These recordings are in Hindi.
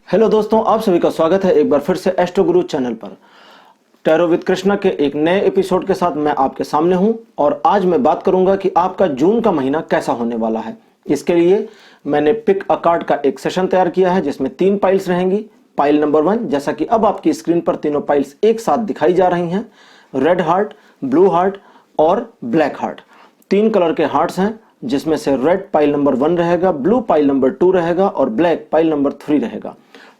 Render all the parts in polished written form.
हेलो दोस्तों, आप सभी का स्वागत है एक बार फिर से एस्ट्रो गुरु चैनल पर। टैरो विद कृष्णा के एक नए एपिसोड के साथ मैं आपके सामने हूं और आज मैं बात करूंगा कि आपका जून का महीना कैसा होने वाला है। इसके लिए मैंने पिक अ कार्ड का एक सेशन तैयार किया है जिसमें 3 पाइल्स रहेंगी। पाइल नंबर 1, जैसा कि अब आपकी स्क्रीन पर तीनों पाइल्स एक साथ दिखाई जा रही हैं, रेड हार्ट, ब्लू हार्ट और ब्लैक हार्ट। 3 कलर के हार्ट्स हैं जिसमें से रेड पाइल नंबर 1 रहेगा, ब्लू पाइल नंबर 2 रहेगा और ब्लैक पाइल नंबर 3 रहेगा।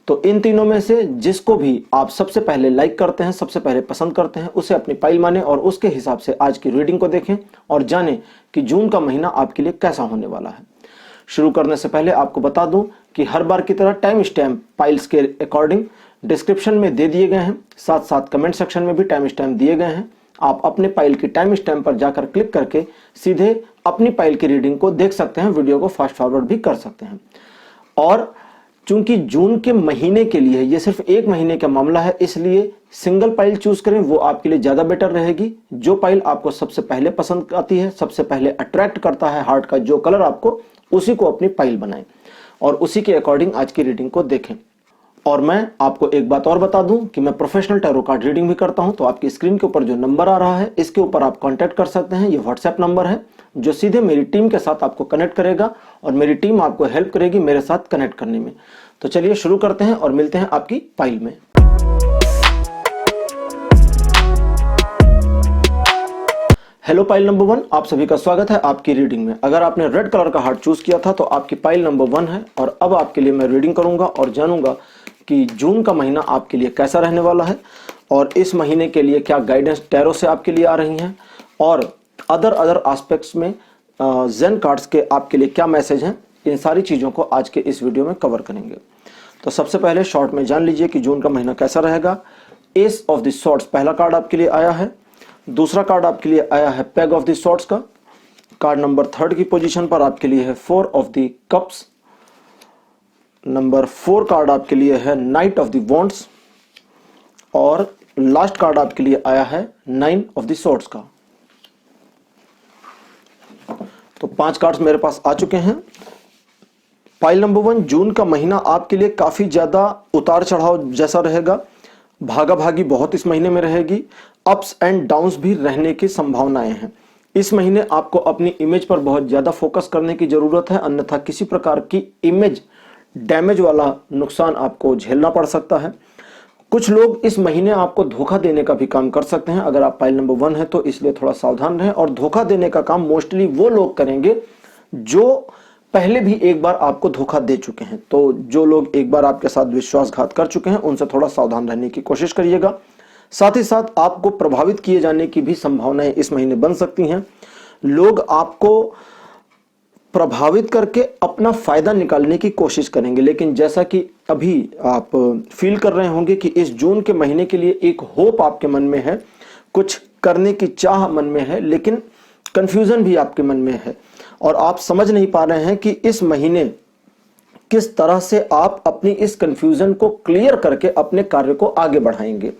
तो इन तीनों में से जिसको भी आप सबसे पहले लाइक करते हैं, सबसे पहले पसंद करते हैं, उसे अपनी पाइल माने और उसके हिसाब से आज की रीडिंग को देखें और जानें कि जून का महीना आपके लिए कैसा होने वाला है। शुरू करने से पहले आपको बता दूं कि हर बार की तरह टाइम स्टैम्प पाइल्स के अकॉर्डिंग डिस्क्रिप्शन में दे दिए गए हैं, साथ साथ कमेंट सेक्शन में भी टाइम स्टैम्प दिए गए हैं। आप अपने पाइल की टाइम स्टैम्प पर जाकर क्लिक करके सीधे अपनी पाइल की रीडिंग को देख सकते हैं, वीडियो को फास्ट फॉरवर्ड भी कर सकते हैं। और चूंकि जून के महीने के लिए ये सिर्फ एक महीने का मामला है, इसलिए सिंगल पाइल चूज करें, वो आपके लिए ज्यादा बेटर रहेगी। जो पाइल आपको सबसे पहले पसंद आती है, सबसे पहले अट्रैक्ट करता है हार्ट का जो कलर आपको, उसी को अपनी पाइल बनाएं और उसी के अकॉर्डिंग आज की रीडिंग को देखें। और मैं आपको एक बात और बता दूं कि मैं प्रोफेशनल टैरो कार्ड रीडिंग भी करता हूं। तो आपकी स्क्रीन के ऊपर जो नंबर आ रहा है, इसके ऊपर आप कांटेक्ट कर सकते हैं। ये व्हाट्सएप नंबर है जो सीधे मेरी टीम के साथ आपको कनेक्ट करेगा और मेरी टीम आपको हेल्प करेगी मेरे साथ कनेक्ट करने में। तो चलिए शुरू करते हैं और मिलते हैं आपकी पाइल में। हेलो पाइल नंबर 1, आप सभी का स्वागत है आपकी रीडिंग में। अगर आपने रेड कलर का हार्ट चूज किया था तो आपकी पाइल नंबर 1 है और अब आपके लिए मैं रीडिंग करूंगा और जानूंगा कि जून का महीना आपके लिए कैसा रहने वाला है और इस महीने के लिए क्या गाइडेंस टैरो से आपके लिए आ रही हैं और अदर एस्पेक्ट्स में जेन कार्ड्स के आपके लिए क्या मैसेज हैं। इन सारी चीजों को आज के इस वीडियो में कवर करेंगे। तो सबसे पहले शॉर्ट में जान लीजिए कि जून का महीना कैसा रहेगा। एस ऑफ द स्वॉर्ड्स पहला कार्ड आपके लिए आया है। दूसरा कार्ड आपके लिए आया है पैग ऑफ द स्वॉर्ड्स का। कार्ड नंबर 3 की पोजीशन पर आपके लिए है 4 of the cups. Number 4 card आपके लिए है नाइट ऑफ द वॉन्ड्स और लास्ट कार्ड आपके लिए आया है 9 ऑफ द स्वॉर्ड्स का। तो 5 कार्ड्स मेरे पास आ चुके हैं। पाइल नंबर 1, जून का महीना आपके लिए काफी ज्यादा उतार चढ़ाव जैसा रहेगा। भागा भागी बहुत इस महीने में रहेगी। अप्स एंड डाउन्स भी रहने की संभावनाएं हैं। इस महीने आपको अपनी इमेज पर बहुत ज्यादा फोकस करने की जरूरत है, अन्यथा किसी प्रकार की इमेज डैमेज वाला नुकसान आपको झेलना पड़ सकता है। कुछ लोग इस महीने आपको धोखा देने का भी काम कर सकते हैं। अगर आप पाइल नंबर 1 है तो इसलिए थोड़ा सावधान रहें। और धोखा देने का काम मोस्टली वो लोग करेंगे जो पहले भी एक बार आपको धोखा दे चुके हैं। तो जो लोग एक बार आपके साथ विश्वासघात कर चुके हैं उनसे थोड़ा सावधान रहने की कोशिश करिएगा। साथ ही साथ आपको प्रभावित किए जाने की भी संभावनाएं इस महीने बन सकती हैं। लोग आपको प्रभावित करके अपना फायदा निकालने की कोशिश करेंगे, लेकिन जैसा कि अभी आप फील कर रहे होंगे कि इस जून के महीने के लिए एक होप आपके मन में है, कुछ करने की चाह मन में है, लेकिन कंफ्यूजन भी आपके मन में है और आप समझ नहीं पा रहे हैं कि इस महीने किस तरह से आप अपनी इस कंफ्यूजन को क्लियर करके अपने कार्य को आगे बढ़ाएंगे।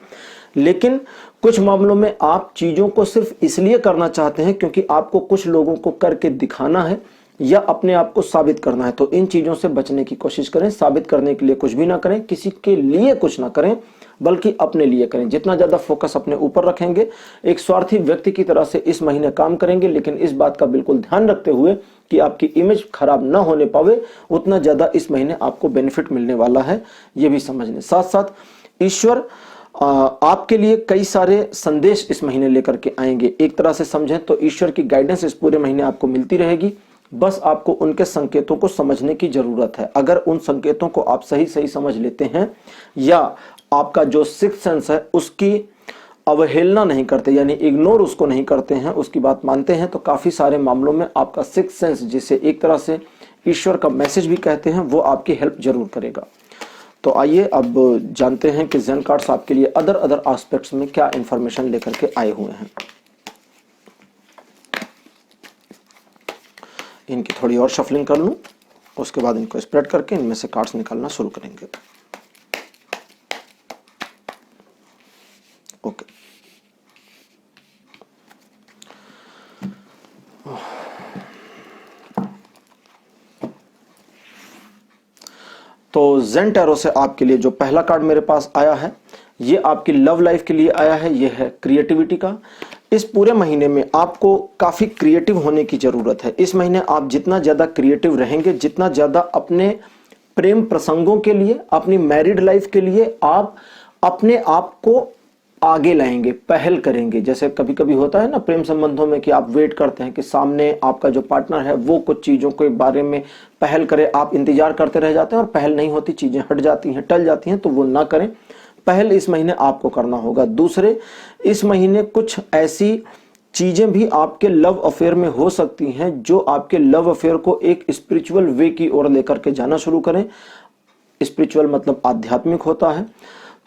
लेकिन कुछ मामलों में आप चीजों को सिर्फ इसलिए करना चाहते हैं क्योंकि आपको कुछ लोगों को करके दिखाना है या अपने आप को साबित करना है। तो इन चीजों से बचने की कोशिश करें। साबित करने के लिए कुछ भी ना करें, किसी के लिए कुछ ना करें, बल्कि अपने लिए करें। जितना ज्यादा फोकस अपने ऊपर रखेंगे, एक स्वार्थी व्यक्ति की तरह से इस महीने काम करेंगे, लेकिन इस बात का बिल्कुल ध्यान रखते हुए कि आपकी इमेज खराब ना होने पावे, उतना ज्यादा इस महीने आपको बेनिफिट मिलने वाला है, ये भी समझ लें। साथ साथ ईश्वर आपके लिए कई सारे संदेश इस महीने लेकर के आएंगे। एक तरह से समझें तो ईश्वर की गाइडेंस इस पूरे महीने आपको मिलती रहेगी। बस आपको उनके संकेतों को समझने की जरूरत है। अगर उन संकेतों को आप सही सही समझ लेते हैं या आपका जो सिक्स्थ सेंस है उसकी अवहेलना नहीं करते, यानी इग्नोर उसको नहीं करते हैं, उसकी बात मानते हैं, तो काफी सारे मामलों में आपका सिक्स्थ सेंस, जिसे एक तरह से ईश्वर का मैसेज भी कहते हैं, वो आपकी हेल्प जरूर करेगा। तो आइए अब जानते हैं कि जेन कार्ड्स आपके लिए अदर एस्पेक्ट्स में क्या इंफॉर्मेशन लेकर के आए हुए हैं। इनकी थोड़ी और शफलिंग कर लूं, उसके बाद इनको स्प्रेड करके इनमें से कार्ड्स निकालना शुरू करेंगे। ओके, तो जेन टैरो से आपके लिए जो पहला कार्ड मेरे पास आया है ये आपकी लव लाइफ के लिए आया है। ये है क्रिएटिविटी का। इस पूरे महीने में आपको काफी क्रिएटिव होने की जरूरत है। इस महीने आप जितना ज्यादा क्रिएटिव रहेंगे, जितना ज्यादा अपने प्रेम प्रसंगों के लिए, अपनी मैरिड लाइफ के लिए आप अपने आप को आगे लाएंगे, पहल करेंगे। जैसे कभी कभी होता है ना प्रेम संबंधों में कि आप वेट करते हैं कि सामने आपका जो पार्टनर है वो कुछ चीजों के बारे में पहल करे, आप इंतजार करते रह जाते हैं और पहल नहीं होती, चीजें हट जाती हैं, टल जाती हैं। तो वो ना करें, पहल इस महीने आपको करना होगा। दूसरे, इस महीने कुछ ऐसी चीजें भी आपके लव अफेयर में हो सकती हैं जो आपके लव अफेयर को एक स्पिरिचुअल वे की ओर लेकर के जाना शुरू करें। स्पिरिचुअल मतलब आध्यात्मिक होता है।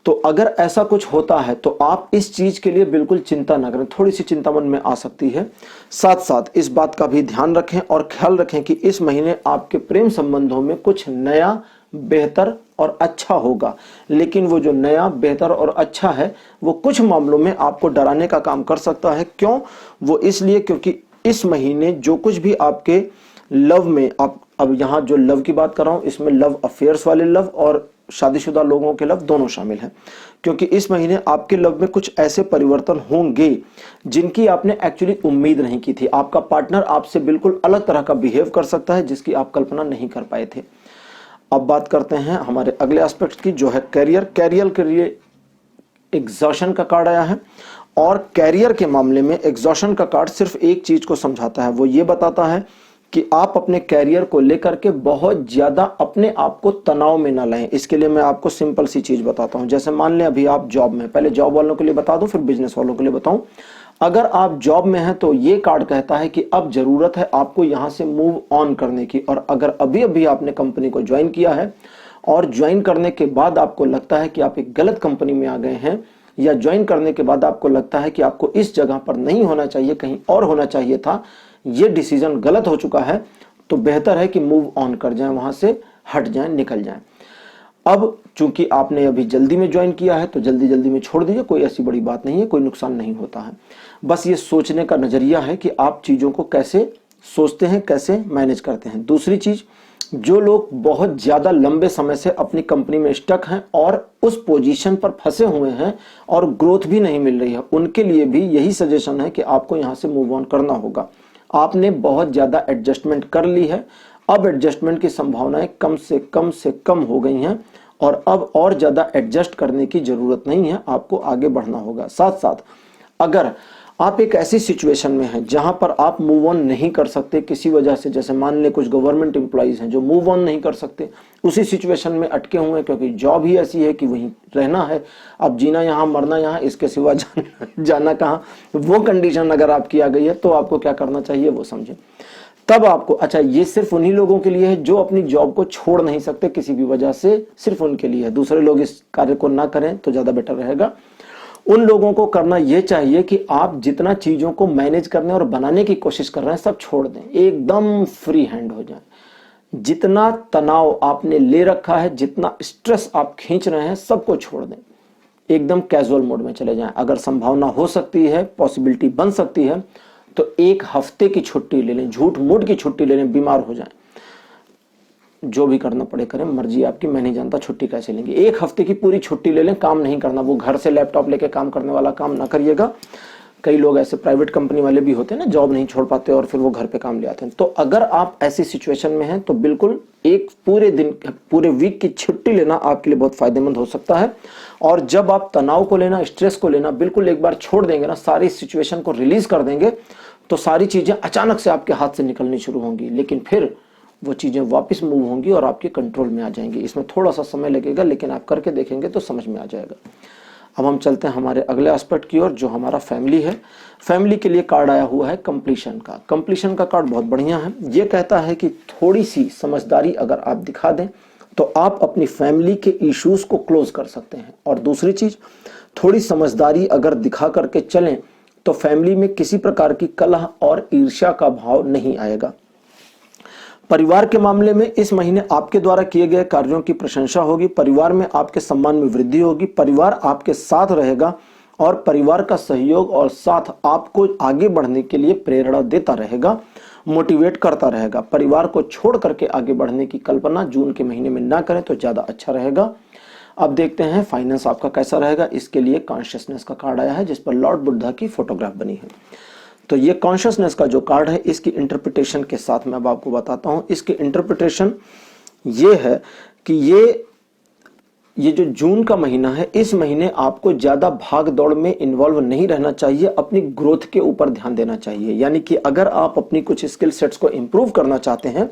तो अगर ऐसा कुछ होता है तो आप इस चीज के लिए बिल्कुल चिंता ना करें, थोड़ी सी चिंता मन में आ सकती है। साथ साथ इस बात का भी ध्यान रखें और ख्याल रखें कि इस महीने आपके प्रेम संबंधों में कुछ नया, बेहतर और अच्छा होगा। लेकिन वो जो नया, बेहतर और अच्छा है वो कुछ मामलों में आपको डराने का काम कर सकता है। क्यों? वो इसलिए क्योंकि इस महीने जो कुछ भी आपके लव में, आप अब यहाँ जो लव की बात कर रहा हूं इसमें लव अफेयर्स वाले लव और शादीशुदा लोगों के लव दोनों शामिल हैं। क्योंकि इस महीने आपके लव में कुछ ऐसे परिवर्तन होंगे जिनकी आपने एक्चुअली उम्मीद नहीं की थी। आपका पार्टनर आपसे बिल्कुल अलग तरह का बिहेव कर सकता है जिसकी आप कल्पना नहीं कर पाए थे। अब बात करते हैं हमारे अगले एस्पेक्ट की जो है कैरियर। कैरियर के लिए एग्जॉशन का कार्ड आया है और कैरियर के मामले में एग्जॉशन का कार्ड सिर्फ एक चीज को समझाता है। वो ये बताता है कि आप अपने कैरियर को लेकर के बहुत ज्यादा अपने आप को तनाव में ना लाएं। इसके लिए मैं आपको सिंपल सी चीज बताता हूं। जैसे मान लें अभी आप जॉब में, पहले जॉब वालों के लिए बता दूं फिर बिजनेस वालों के लिए बताऊं। अगर आप जॉब में हैं तो ये कार्ड कहता है कि अब जरूरत है आपको यहां से मूव ऑन करने की। और अगर अभी अभी आपने कंपनी को ज्वाइन किया है और ज्वाइन करने के बाद आपको लगता है कि आप एक गलत कंपनी में आ गए हैं, या ज्वाइन करने के बाद आपको लगता है कि आपको इस जगह पर नहीं होना चाहिए, कहीं और होना चाहिए था, ये डिसीजन गलत हो चुका है, तो बेहतर है कि मूव ऑन कर जाएं, वहां से हट जाएं, निकल जाएं। अब चूंकि आपने अभी जल्दी में ज्वाइन किया है तो जल्दी जल्दी में छोड़ दीजिए, कोई ऐसी बड़ी बात नहीं है, कोई नुकसान नहीं होता है। बस ये सोचने का नजरिया है कि आप चीजों को कैसे सोचते हैं, कैसे मैनेज करते हैं। दूसरी चीज, जो लोग बहुत ज्यादा लंबे समय से अपनी कंपनी में स्टक हैं और उस पोजीशन पर फंसे हुए हैं और ग्रोथ भी नहीं मिल रही है, उनके लिए भी यही सजेशन है कि आपको यहां से मूव ऑन करना होगा। आपने बहुत ज्यादा एडजस्टमेंट कर ली है, अब एडजस्टमेंट की संभावनाएं कम से कम हो गई हैं और अब और ज्यादा एडजस्ट करने की जरूरत नहीं है, आपको आगे बढ़ना होगा। साथ साथ अगर आप एक ऐसी सिचुएशन में हैं जहां पर आप मूव ऑन नहीं कर सकते किसी वजह से, जैसे मान ले कुछ गवर्नमेंट एम्प्लॉइज हैं जो मूव ऑन नहीं कर सकते, उसी सिचुएशन में अटके हुए हैं क्योंकि जॉब ही ऐसी है कि वहीं रहना है, अब जीना यहाँ मरना यहाँ, इसके सिवा जाना कहाँ, वो कंडीशन अगर आपकी आ गई है तो आपको क्या करना चाहिए वो समझें। तब आपको, अच्छा ये सिर्फ उन्हीं लोगों के लिए है जो अपनी जॉब को छोड़ नहीं सकते किसी भी वजह से, सिर्फ उनके लिए है। दूसरे लोग इस कार्य को ना करें तो ज्यादा बेटर रहेगा। उन लोगों को करना यह चाहिए कि आप जितना चीजों को मैनेज करने और बनाने की कोशिश कर रहे हैं सब छोड़ दें, एकदम फ्री हैंड हो जाए। जितना तनाव आपने ले रखा है, जितना स्ट्रेस आप खींच रहे हैं, सबको छोड़ दें, एकदम कैजुअल मोड में चले जाएं। अगर संभावना हो सकती है, पॉसिबिलिटी बन सकती है, तो एक हफ्ते की छुट्टी ले लें, झूठ मूठ की छुट्टी ले लें, बीमार हो जाएं, जो भी करना पड़े करें, मर्जी आपकी, मैं नहीं जानता छुट्टी कैसे लेंगे। एक हफ्ते की पूरी छुट्टी ले लें, काम नहीं करना। वो घर से लैपटॉप लेके काम करने वाला काम ना करिएगा। कई लोग ऐसे प्राइवेट कंपनी वाले भी होते हैं ना, जॉब नहीं छोड़ पाते और फिर वो घर पे काम ले आते हैं। तो अगर आप ऐसी सिचुएशन में हैं तो बिल्कुल एक पूरे दिन, पूरे वीक की छुट्टी लेना आपके लिए बहुत फायदेमंद हो सकता है। और जब आप तनाव को लेना, स्ट्रेस को लेना बिल्कुल एक बार छोड़ देंगे ना, सारी सिचुएशन को रिलीज कर देंगे, तो सारी चीजें अचानक से आपके हाथ से निकलनी शुरू होंगी, लेकिन फिर वो चीजें वापस मूव होंगी और आपके कंट्रोल में आ जाएंगी। इसमें थोड़ा सा समय लगेगा लेकिन आप करके देखेंगे तो समझ में आ जाएगा। अब हम चलते हैं हमारे अगले एस्पेक्ट की ओर जो हमारा फैमिली है। फैमिली के लिए कार्ड आया हुआ है कंप्लीशन का। कंप्लीशन का कार्ड बहुत बढ़िया है। ये कहता है कि थोड़ी सी समझदारी अगर आप दिखा दें तो आप अपनी फैमिली के इश्यूज को क्लोज कर सकते हैं। और दूसरी चीज, थोड़ी समझदारी अगर दिखा करके चलें तो फैमिली में किसी प्रकार की कलह और ईर्ष्या का भाव नहीं आएगा। परिवार के मामले में इस महीने आपके द्वारा किए गए कार्यों की प्रशंसा होगी, परिवार में आपके सम्मान में वृद्धि होगी, परिवार आपके साथ रहेगा और परिवार का सहयोग और साथ आपको आगे बढ़ने के लिए प्रेरणा देता रहेगा, मोटिवेट करता रहेगा। परिवार को छोड़ करके आगे बढ़ने की कल्पना जून के महीने में ना करें तो ज़्यादा अच्छा रहेगा। अब देखते हैं फाइनेंस आपका कैसा रहेगा। इसके लिए कॉन्शियसनेस का कार्ड आया है जिस पर लॉर्ड बुद्धा की फोटोग्राफ बनी है। तो ये कॉन्शियसनेस का जो कार्ड है, इसकी इंटरप्रिटेशन के साथ मैं अब आपको बताता हूं। इसकी इंटरप्रिटेशन ये है कि ये जो जून का महीना है, इस महीने आपको ज्यादा भाग दौड़ में इन्वॉल्व नहीं रहना चाहिए, अपनी ग्रोथ के ऊपर ध्यान देना चाहिए। यानी कि अगर आप अपनी कुछ स्किल सेट्स को इंप्रूव करना चाहते हैं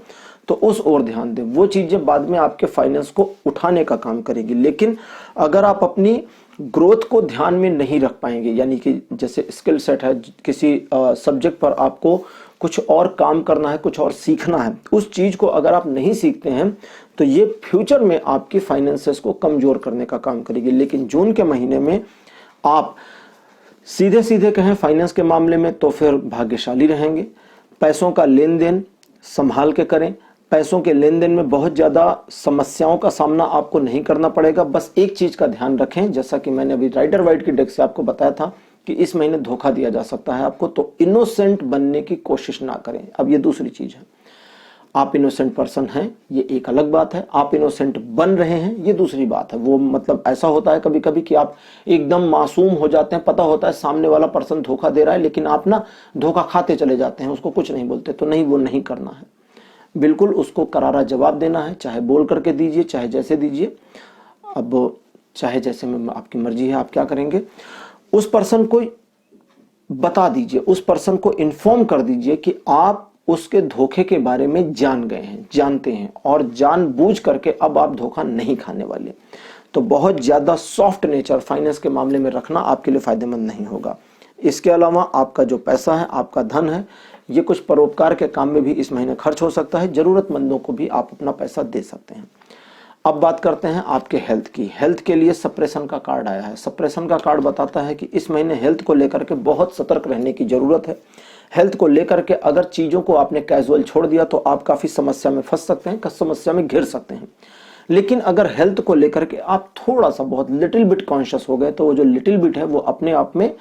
तो उस ओर ध्यान दें। वो चीजें बाद में आपके फाइनेंस को उठाने का काम करेगी। लेकिन अगर आप अपनी ग्रोथ को ध्यान में नहीं रख पाएंगे, यानी कि जैसे स्किल सेट है, किसी सब्जेक्ट पर आपको कुछ और काम करना है, कुछ और सीखना है, उस चीज को अगर आप नहीं सीखते हैं तो ये फ्यूचर में आपकी फाइनेंसेस को कमजोर करने का काम करेगी। लेकिन जून के महीने में आप सीधे सीधे कहें फाइनेंस के मामले में तो फिर भाग्यशाली रहेंगे। पैसों का लेन देन संभाल के करें। पैसों के लेन देन में बहुत ज्यादा समस्याओं का सामना आपको नहीं करना पड़ेगा। बस एक चीज का ध्यान रखें, जैसा कि मैंने अभी राइडर वाइट की डेक से आपको बताया था कि इस महीने धोखा दिया जा सकता है आपको, तो इनोसेंट बनने की कोशिश ना करें। अब ये दूसरी चीज है, आप इनोसेंट पर्सन हैं ये एक अलग बात है, आप इनोसेंट बन रहे हैं ये दूसरी बात है। वो मतलब ऐसा होता है कभी कभी कि आप एकदम मासूम हो जाते हैं, पता होता है सामने वाला पर्सन धोखा दे रहा है, लेकिन आप ना धोखा खाते चले जाते हैं, उसको कुछ नहीं बोलते। तो नहीं, वो नहीं करना है, बिल्कुल उसको करारा जवाब देना है, चाहे बोल करके दीजिए, चाहे जैसे दीजिए। अब चाहे जैसे में आपकी मर्जी है, आप क्या करेंगे, उस पर्सन को बता दीजिए, उस पर्सन को इन्फॉर्म कर दीजिए कि आप उसके धोखे के बारे में जान गए हैं, जानते हैं, और जानबूझ करके अब आप धोखा नहीं खाने वाले। तो बहुत ज्यादा सॉफ्ट नेचर फाइनेंस के मामले में रखना आपके लिए फायदेमंद नहीं होगा। इसके अलावा आपका जो पैसा है, आपका धन है, ये कुछ परोपकार के काम में भी इस महीने खर्च हो सकता है। जरूरतमंदों को भी आप अपना पैसा दे सकते हैं। अब बात करते हैं आपके हेल्थ की। हेल्थ के लिए सप्रेशन का कार्ड आया है। सप्रेशन का कार्ड बताता है कि इस महीने हेल्थ को लेकर के बहुत सतर्क रहने की जरूरत है। हेल्थ को लेकर के अगर चीजों को आपने कैजुअल छोड़ दिया तो आप काफी समस्या में फंस सकते हैं, समस्या में घिर सकते हैं। लेकिन अगर हेल्थ को लेकर के आप थोड़ा सा बहुत लिटिल बिट कॉन्शियस हो गए तो वो जो लिटिल बिट है वो अपने आप में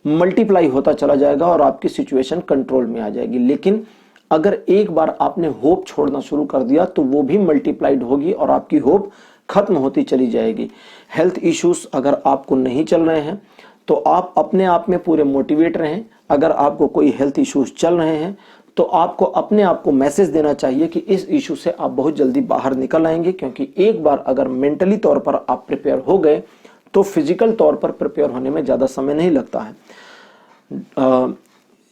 मल्टीप्लाई होता चला जाएगा और आपकी सिचुएशन कंट्रोल में आ जाएगी। लेकिन अगर एक बार आपने होप छोड़ना शुरू कर दिया तो वो भी मल्टीप्लाइड होगी और आपकी होप खत्म होती चली जाएगी। हेल्थ इश्यूज अगर आपको नहीं चल रहे हैं तो आप अपने आप में पूरे मोटिवेट रहें। अगर आपको कोई हेल्थ इश्यूज चल रहे हैं तो आपको अपने आप को मैसेज देना चाहिए कि इस इशू से आप बहुत जल्दी बाहर निकल आएंगे, क्योंकि एक बार अगर मेंटली तौर पर आप प्रिपेयर हो गए तो फिजिकल तौर पर प्रिपेयर होने में ज्यादा समय नहीं लगता है।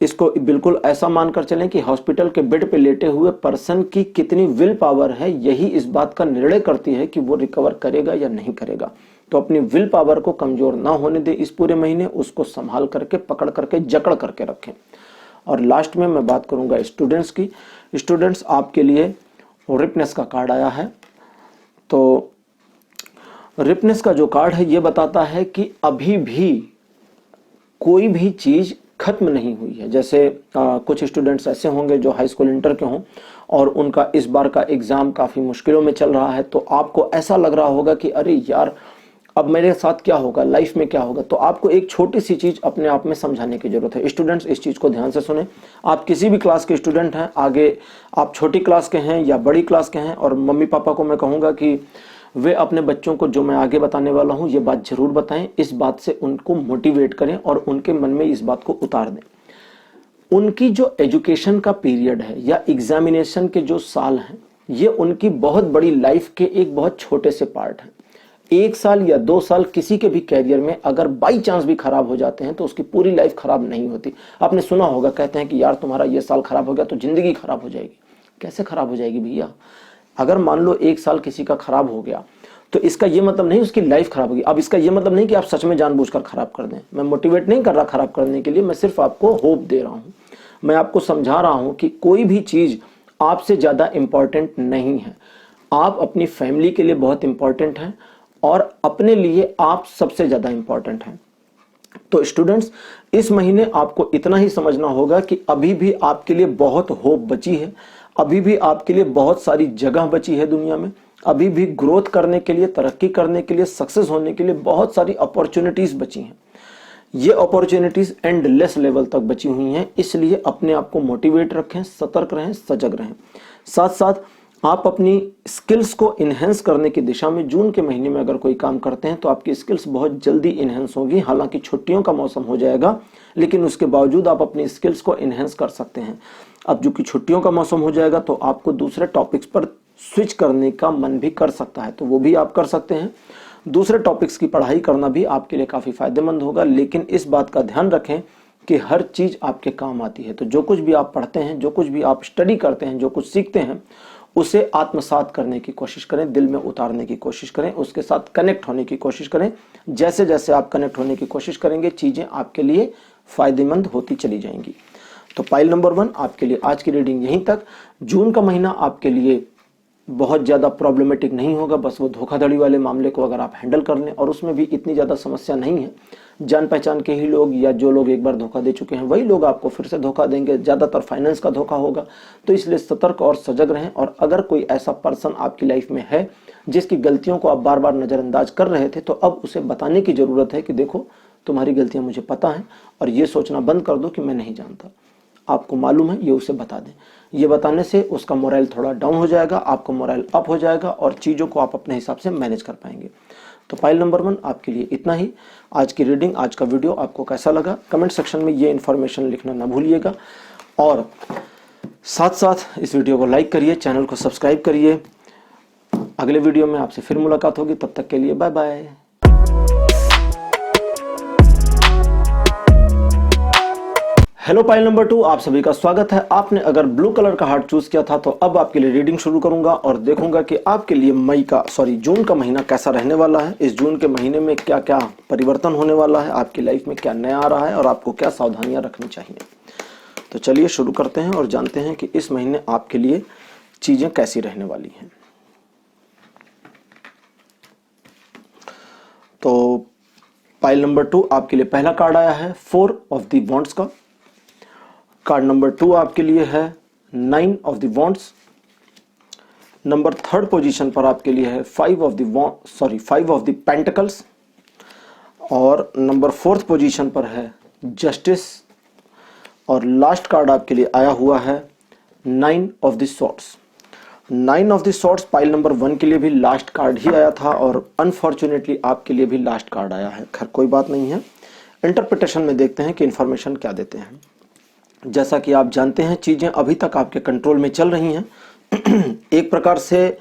इसको बिल्कुल ऐसा मानकर चलें कि हॉस्पिटल के बेड पे लेटे हुए पर्सन की कितनी विल पावर है, यही इस बात का निर्णय करती है कि वो रिकवर करेगा या नहीं करेगा। तो अपनी विल पावर को कमजोर ना होने दे इस पूरे महीने, उसको संभाल करके, पकड़ करके, जकड़ करके रखें। और लास्ट में मैं बात करूंगा स्टूडेंट्स की। स्टूडेंट्स, आपके लिए रिपनेस का कार्ड आया है। तो रिपनेस का जो कार्ड है ये बताता है कि अभी भी कोई भी चीज खत्म नहीं हुई है। जैसे कुछ स्टूडेंट्स ऐसे होंगे जो हाई स्कूल इंटर के हों और उनका इस बार का एग्जाम काफी मुश्किलों में चल रहा है, तो आपको ऐसा लग रहा होगा कि अरे यार अब मेरे साथ क्या होगा, लाइफ में क्या होगा। तो आपको एक छोटी सी चीज अपने आप में समझाने की जरूरत है। स्टूडेंट्स, इस चीज को ध्यान से सुने। आप किसी भी क्लास के स्टूडेंट हैं, आगे आप छोटी क्लास के हैं या बड़ी क्लास के हैं, और मम्मी पापा को मैं कहूंगा कि वे अपने बच्चों को जो मैं आगे बताने वाला हूं ये बात जरूर बताएं। इस बात से उनको मोटिवेट करें और उनके मन में इस बात को उतार दें। उनकी जो एजुकेशन का पीरियड है या एग्जामिनेशन के जो साल हैं, ये उनकी बहुत बड़ी लाइफ के एक बहुत छोटे से पार्ट हैं। 1 साल या 2 साल किसी के भी कैरियर में अगर बाई चांस भी खराब हो जाते हैं तो उसकी पूरी लाइफ खराब नहीं होती। आपने सुना होगा, कहते हैं कि यार तुम्हारा ये साल खराब हो गया तो जिंदगी खराब हो जाएगी। कैसे खराब हो जाएगी भैया? अगर मान लो 1 साल किसी का खराब हो गया तो इसका ये मतलब नहीं उसकी लाइफ खराब होगी। अब इसका ये मतलब नहीं कि आप सच में जानबूझकर खराब कर दें। मैं मोटिवेट नहीं कर रहा खराब करने के लिए, मैं सिर्फ आपको होप दे रहा हूं। मैं आपको समझा रहा हूं कि कोई भी चीज आपसे ज्यादा इंपॉर्टेंट नहीं है। आप अपनी फैमिली के लिए बहुत इंपॉर्टेंट हैं और अपने लिए आप सबसे ज्यादा इंपॉर्टेंट हैं। तो स्टूडेंट्स, इस महीने आपको इतना ही समझना होगा कि अभी भी आपके लिए बहुत होप बची है, अभी भी आपके लिए बहुत सारी जगह बची है दुनिया में, अभी भी ग्रोथ करने के लिए, तरक्की करने के लिए, सक्सेस होने के लिए बहुत सारी अपॉर्चुनिटीज बची हैं। ये अपॉर्चुनिटीज एंडलेस लेवल तक बची हुई हैं, इसलिए अपने आप को मोटिवेट रखें, सतर्क रहें, सजग रहें। साथ साथ आप अपनी स्किल्स को इन्हेंस करने की दिशा में जून के महीने में अगर कोई काम करते हैं तो आपकी स्किल्स बहुत जल्दी इन्हेंस होगी। हालांकि छुट्टियों का मौसम हो जाएगा, लेकिन उसके बावजूद आप अपनी स्किल्स को इन्हेंस कर सकते हैं। अब जो कि छुट्टियों का मौसम हो जाएगा तो आपको दूसरे टॉपिक्स पर स्विच करने का मन भी कर सकता है, तो वो भी आप कर सकते हैं। दूसरे टॉपिक्स की पढ़ाई करना भी आपके लिए काफ़ी फायदेमंद होगा, लेकिन इस बात का ध्यान रखें कि हर चीज़ आपके काम आती है। तो जो कुछ भी आप पढ़ते हैं, जो कुछ भी आप स्टडी करते हैं, जो कुछ सीखते हैं, उसे आत्मसात करने की कोशिश करें, दिल में उतारने की कोशिश करें, उसके साथ कनेक्ट होने की कोशिश करें। जैसे जैसे आप कनेक्ट होने की कोशिश करेंगे, चीज़ें आपके लिए फायदेमंद होती चली जाएंगी। तो पाइल नंबर 1 आपके लिए आज की रीडिंग यहीं तक। जून का महीना आपके लिए बहुत ज़्यादा प्रॉब्लमेटिक नहीं होगा, बस वो धोखाधड़ी वाले मामले को अगर आप हैंडल कर लें, और उसमें भी इतनी ज़्यादा समस्या नहीं है। जान पहचान के ही लोग या जो लोग एक बार धोखा दे चुके हैं वही लोग आपको फिर से धोखा देंगे, ज़्यादातर फाइनेंस का धोखा होगा। तो इसलिए सतर्क और सजग रहें। और अगर कोई ऐसा पर्सन आपकी लाइफ में है जिसकी गलतियों को आप बार बार नज़रअंदाज कर रहे थे, तो अब उसे बताने की ज़रूरत है कि देखो तुम्हारी गलतियाँ मुझे पता हैं, और ये सोचना बंद कर दो कि मैं नहीं जानता। आपको मालूम है, ये उसे बता दें। ये बताने से उसका मोरल थोड़ा डाउन हो जाएगा, आपका मोरल अप हो जाएगा, और चीज़ों को आप अपने हिसाब से मैनेज कर पाएंगे। तो फाइल नंबर 1 आपके लिए इतना ही। आज की रीडिंग, आज का वीडियो आपको कैसा लगा, कमेंट सेक्शन में ये इन्फॉर्मेशन लिखना ना भूलिएगा। और साथ साथ इस वीडियो को लाइक करिए, चैनल को सब्सक्राइब करिए। अगले वीडियो में आपसे फिर मुलाकात होगी, तब तक के लिए bye bye. Hello pile number 2, आप सभी का स्वागत है। आपने अगर ब्लू कलर का हार्ट चूज किया था तो अब आपके लिए रीडिंग शुरू करूंगा और देखूंगा कि आपके लिए जून का महीना कैसा रहने वाला है। इस जून के महीने में क्या क्या परिवर्तन होने वाला है, आपकी लाइफ में क्या नया आ रहा है और आपको क्या सावधानियां रखनी चाहिए। तो चलिए शुरू करते हैं और जानते हैं कि इस महीने आपके लिए चीजें कैसी रहने वाली हैं। तो पाइल नंबर 2 आपके लिए पहला कार्ड आया है 4 ऑफ द वॉन्ड्स का। कार्ड नंबर 2 आपके लिए है 9 of the wands. Number 3rd position पर आपके लिए है 5 ऑफ द पेंटिकल्स। और नंबर 4th पोजीशन पर है जस्टिस। और लास्ट कार्ड आपके लिए आया हुआ है 9 of the swords. 9 of the swords pile number 1 के लिए भी लास्ट कार्ड ही आया था, और अनफॉर्चुनेटली आपके लिए भी लास्ट कार्ड आया है। खैर कोई बात नहीं है, इंटरप्रिटेशन में देखते हैं कि इंफॉर्मेशन क्या देते हैं। जैसा कि आप जानते हैं, चीजें अभी तक आपके कंट्रोल में चल रही हैं। एक प्रकार से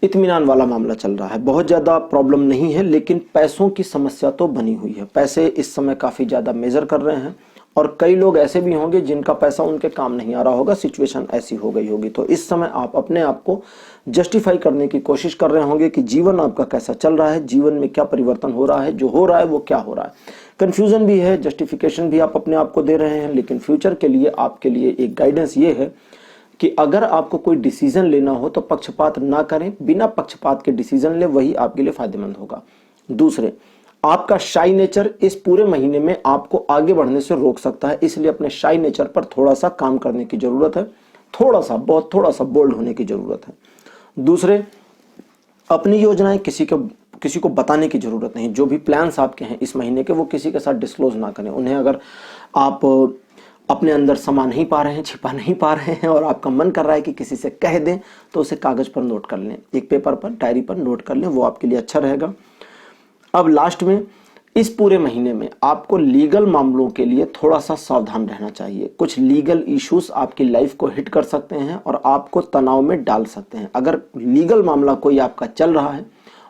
इत्मीनान वाला मामला चल रहा है, बहुत ज्यादा प्रॉब्लम नहीं है, लेकिन पैसों की समस्या तो बनी हुई है। पैसे इस समय काफी ज्यादा मेजर कर रहे हैं, और कई लोग ऐसे भी होंगे जिनका पैसा उनके काम नहीं आ रहा होगा, सिचुएशन ऐसी हो गई होगी। तो इस समय आप अपने आप को जस्टिफाई करने की कोशिश कर रहे होंगे कि जीवन आपका कैसा चल रहा है, जीवन में क्या परिवर्तन हो रहा है, जो हो रहा है वो क्या हो रहा है। कंफ्यूजन भी है, जस्टिफिकेशन भी आप अपने आप को दे रहे हैं। लेकिन फ्यूचर के लिए आपके लिए एक गाइडेंस ये है कि अगर आपको कोई डिसीजन लेना हो तो पक्षपात ना करें, बिना पक्षपात के डिसीजन ले, वही आपके लिए फायदेमंद होगा। दूसरे, आपका शाई नेचर इस पूरे महीने में आपको आगे बढ़ने से रोक सकता है, इसलिए अपने शाई नेचर पर थोड़ा सा काम करने की जरूरत है, थोड़ा सा बोल्ड होने की जरूरत है। दूसरे, अपनी योजनाएं किसी को बताने की जरूरत नहीं। जो भी प्लान्स आपके हैं इस महीने के, वो किसी के साथ डिस्क्लोज ना करें उन्हें। अगर आप अपने अंदर समा नहीं पा रहे हैं, छिपा नहीं पा रहे हैं, और आपका मन कर रहा है कि किसी से कह दें, तो उसे कागज पर नोट कर लें, एक पेपर पर, डायरी पर नोट कर लें, वो आपके लिए अच्छा रहेगा। अब लास्ट में, इस पूरे महीने में आपको लीगल मामलों के लिए थोड़ा सा सावधान रहना चाहिए। कुछ लीगल इश्यूज आपकी लाइफ को हिट कर सकते हैं और आपको तनाव में डाल सकते हैं। अगर लीगल मामला कोई आपका चल रहा है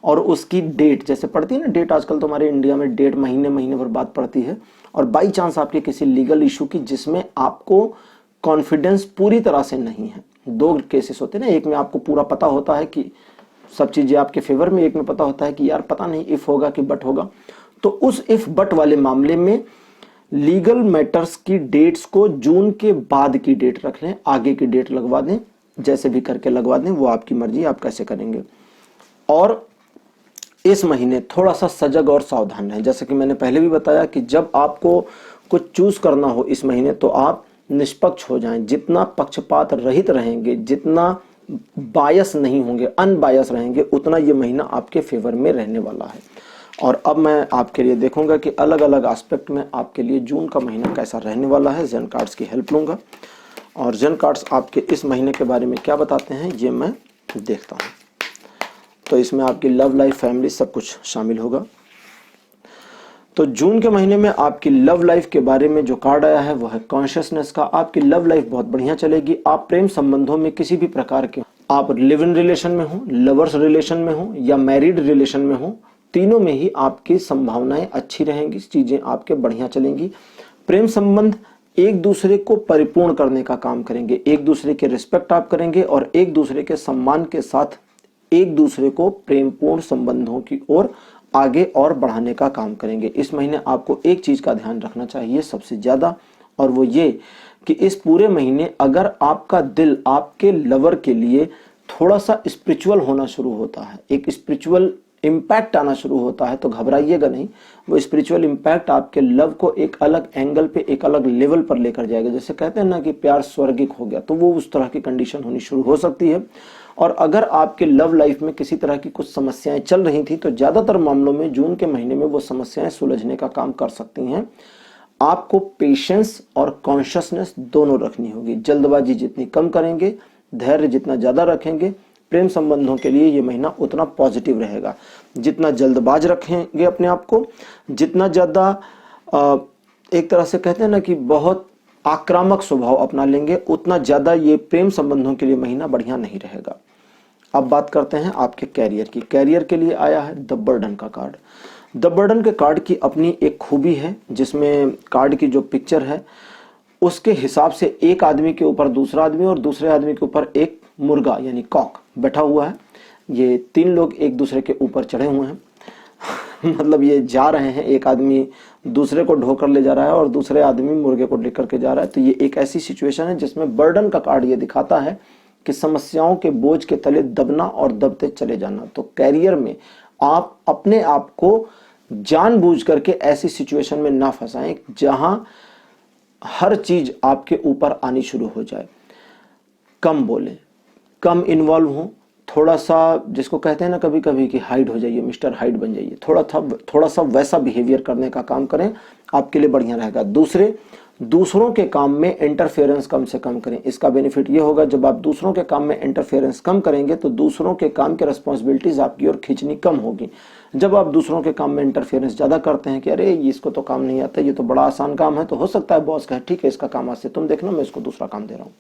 और उसकी डेट जैसे पड़ती है ना, डेट आजकल तो हमारे इंडिया में डेट महीने भर बाद पड़ती है, और बाई चांस आपके किसी लीगल इशू की जिसमें आपको कॉन्फिडेंस पूरी तरह से नहीं है। 2 केसेस होते हैं ना, एक में आपको पूरा पता होता है कि सब चीजें आपके फेवर में, एक में पता होता है कि यार पता नहीं इफ होगा कि बट होगा। तो उस इफ बट वाले मामले में लीगल मैटर्स की डेट्स को जून के बाद की डेट रख लें, आगे की डेट लगवा दें, जैसे भी करके लगवा दें, वो आपकी मर्जी, आप कैसे करेंगे। और इस महीने थोड़ा सा सजग और सावधान रहें। जैसे कि मैंने पहले भी बताया कि जब आपको कुछ चूज करना हो इस महीने, तो आप निष्पक्ष हो जाएं। जितना पक्षपात रहित रहेंगे, जितना बायस नहीं होंगे, अनबायस रहेंगे, उतना ये महीना आपके फेवर में रहने वाला है। और अब मैं आपके लिए देखूंगा कि अलग अलग एस्पेक्ट में आपके लिए जून का महीना कैसा रहने वाला है। जेन कार्ड्स की हेल्प लूंगा और जेन कार्ड्स आपके इस महीने के बारे में क्या बताते हैं ये मैं देखता हूं। तो इसमें आपकी लव लाइफ, फैमिली सब कुछ शामिल होगा। तो जून के महीने में आपकी लव लाइफ के बारे में जो कार्ड आया है वो है कॉन्शियसनेस का। आपकी लव लाइफ बहुत बढ़िया चलेगी। आप प्रेम संबंधों में किसी भी प्रकार के, आप लिव इन रिलेशन में हो, लवर्स रिलेशन में हो या मैरिड रिलेशन में हो, तीनों में ही आपकी संभावनाएं अच्छी रहेंगी, चीजें आपके बढ़िया चलेंगी। प्रेम संबंध एक दूसरे को परिपूर्ण करने का काम करेंगे, एक दूसरे के रिस्पेक्ट आप करेंगे और एक दूसरे के सम्मान के साथ एक दूसरे को प्रेमपूर्ण संबंधों की ओर आगे और बढ़ाने का काम करेंगे। इस महीने आपको एक चीज का ध्यान रखना चाहिए सबसे ज्यादा, और वो ये कि इस पूरे महीने अगर आपका दिल आपके लवर के लिए थोड़ा सा स्पिरिचुअल होना शुरू होता है, एक स्पिरिचुअल इम्पैक्ट आना शुरू होता है, तो घबराइएगा नहीं। वो स्पिरिचुअल इम्पैक्ट आपके लव को एक अलग एंगल पे, एक अलग लेवल पर लेकर जाएगा। जैसे कहते हैं ना कि प्यार स्वर्गिक हो गया, तो वो उस तरह की कंडीशन होनी शुरू हो सकती है। और अगर आपके लव लाइफ में किसी तरह की कुछ समस्याएं चल रही थी तो ज्यादातर मामलों में जून के महीने में वो समस्याएं सुलझने का काम कर सकती हैं। आपको पेशेंस और कॉन्शियसनेस दोनों रखनी होगी। जल्दबाजी जितनी कम करेंगे, धैर्य जितना ज्यादा रखेंगे, प्रेम संबंधों के लिए ये महीना उतना पॉजिटिव रहेगा। जितना जल्दबाज रखेंगे अपने आप को, जितना ज्यादा एक तरह से कहते हैं ना कि बहुत आक्रामक स्वभाव अपना लेंगे, उतना ज्यादा ये प्रेम संबंधों के लिए महीना बढ़िया नहीं रहेगा। अब बात करते हैं आपके कैरियर की। कैरियर के लिए आया है द बर्डन का कार्ड। द बर्डन के कार्ड की अपनी एक खूबी है, जिसमें कार्ड की जो पिक्चर है उसके हिसाब से एक आदमी के ऊपर दूसरा आदमी और दूसरे आदमी के ऊपर एक मुर्गा यानी कॉक बैठा हुआ है। ये तीन लोग एक दूसरे के ऊपर चढ़े हुए हैं मतलब ये जा रहे हैं, एक आदमी दूसरे को ढोकर ले जा रहा है और दूसरे आदमी मुर्गे को लेकर के जा रहा है। तो ये एक ऐसी सिचुएशन है जिसमें बर्डन का कार्ड ये दिखाता है कि समस्याओं के बोझ के तले दबना और दबते चले जाना। तो कैरियर में आप अपने आप को जानबूझ करके ऐसी सिचुएशन में ना फंसाएं जहां हर चीज आपके ऊपर आनी शुरू हो जाए। कम बोलें, कम इन्वॉल्व हो, थोड़ा सा जिसको कहते हैं ना कभी कभी कि हाइड हो जाइए, मिस्टर हाइड बन जाइए, थोड़ा सा वैसा बिहेवियर करने का काम करें, आपके लिए बढ़िया रहेगा। दूसरों के काम में इंटरफेरेंस कम से कम करें। इसका बेनिफिट ये होगा, जब आप दूसरों के काम में इंटरफेरेंस कम करेंगे तो दूसरों के काम के रिस्पॉन्सिबिलिटीज आपकी ओर खींचनी कम होगी। जब आप दूसरों के काम में इंटरफेरेंस ज्यादा करते हैं कि अरे इसको तो काम नहीं आता, ये तो बड़ा आसान काम है, तो हो सकता है बॉस कहे ठीक है इसका काम आज से तुम देखना, मैं इसको दूसरा काम दे रहा हूँ,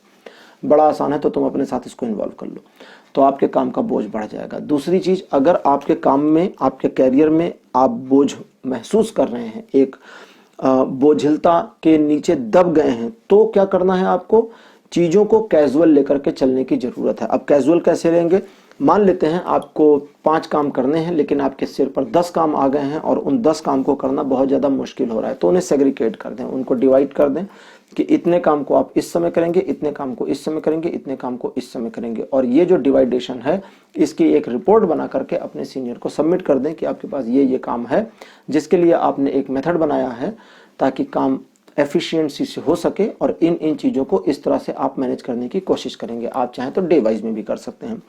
बड़ा आसान है तो तुम अपने साथ इसको इन्वॉल्व कर लो, तो आपके काम का बोझ बढ़ जाएगा। दूसरी चीज, अगर आपके काम में, आपके कैरियर में आप बोझ महसूस कर रहे हैं, एक बोझिलता के नीचे दब गए हैं, तो क्या करना है आपको, चीजों को कैजुअल लेकर के चलने की जरूरत है। अब कैजुअल कैसे लेंगे, मान लेते हैं आपको 5 काम करने हैं लेकिन आपके सिर पर 10 काम आ गए हैं और उन 10 काम को करना बहुत ज्यादा मुश्किल हो रहा है, तो उन्हें सेग्रीगेट कर दें, उनको डिवाइड कर दें कि इतने काम को आप इस समय करेंगे, इतने काम को इस समय करेंगे, इतने काम को इस समय करेंगे। और ये जो डिवाइडेशन है इसकी एक रिपोर्ट बना करके अपने सीनियर को सबमिट कर दें कि आपके पास ये काम है, जिसके लिए आपने एक मेथड बनाया है ताकि काम एफिशिएंसी से हो सके, और इन चीजों को इस तरह से आप मैनेज करने की कोशिश करेंगे। आप चाहें तो डे वाइज में भी कर सकते हैं।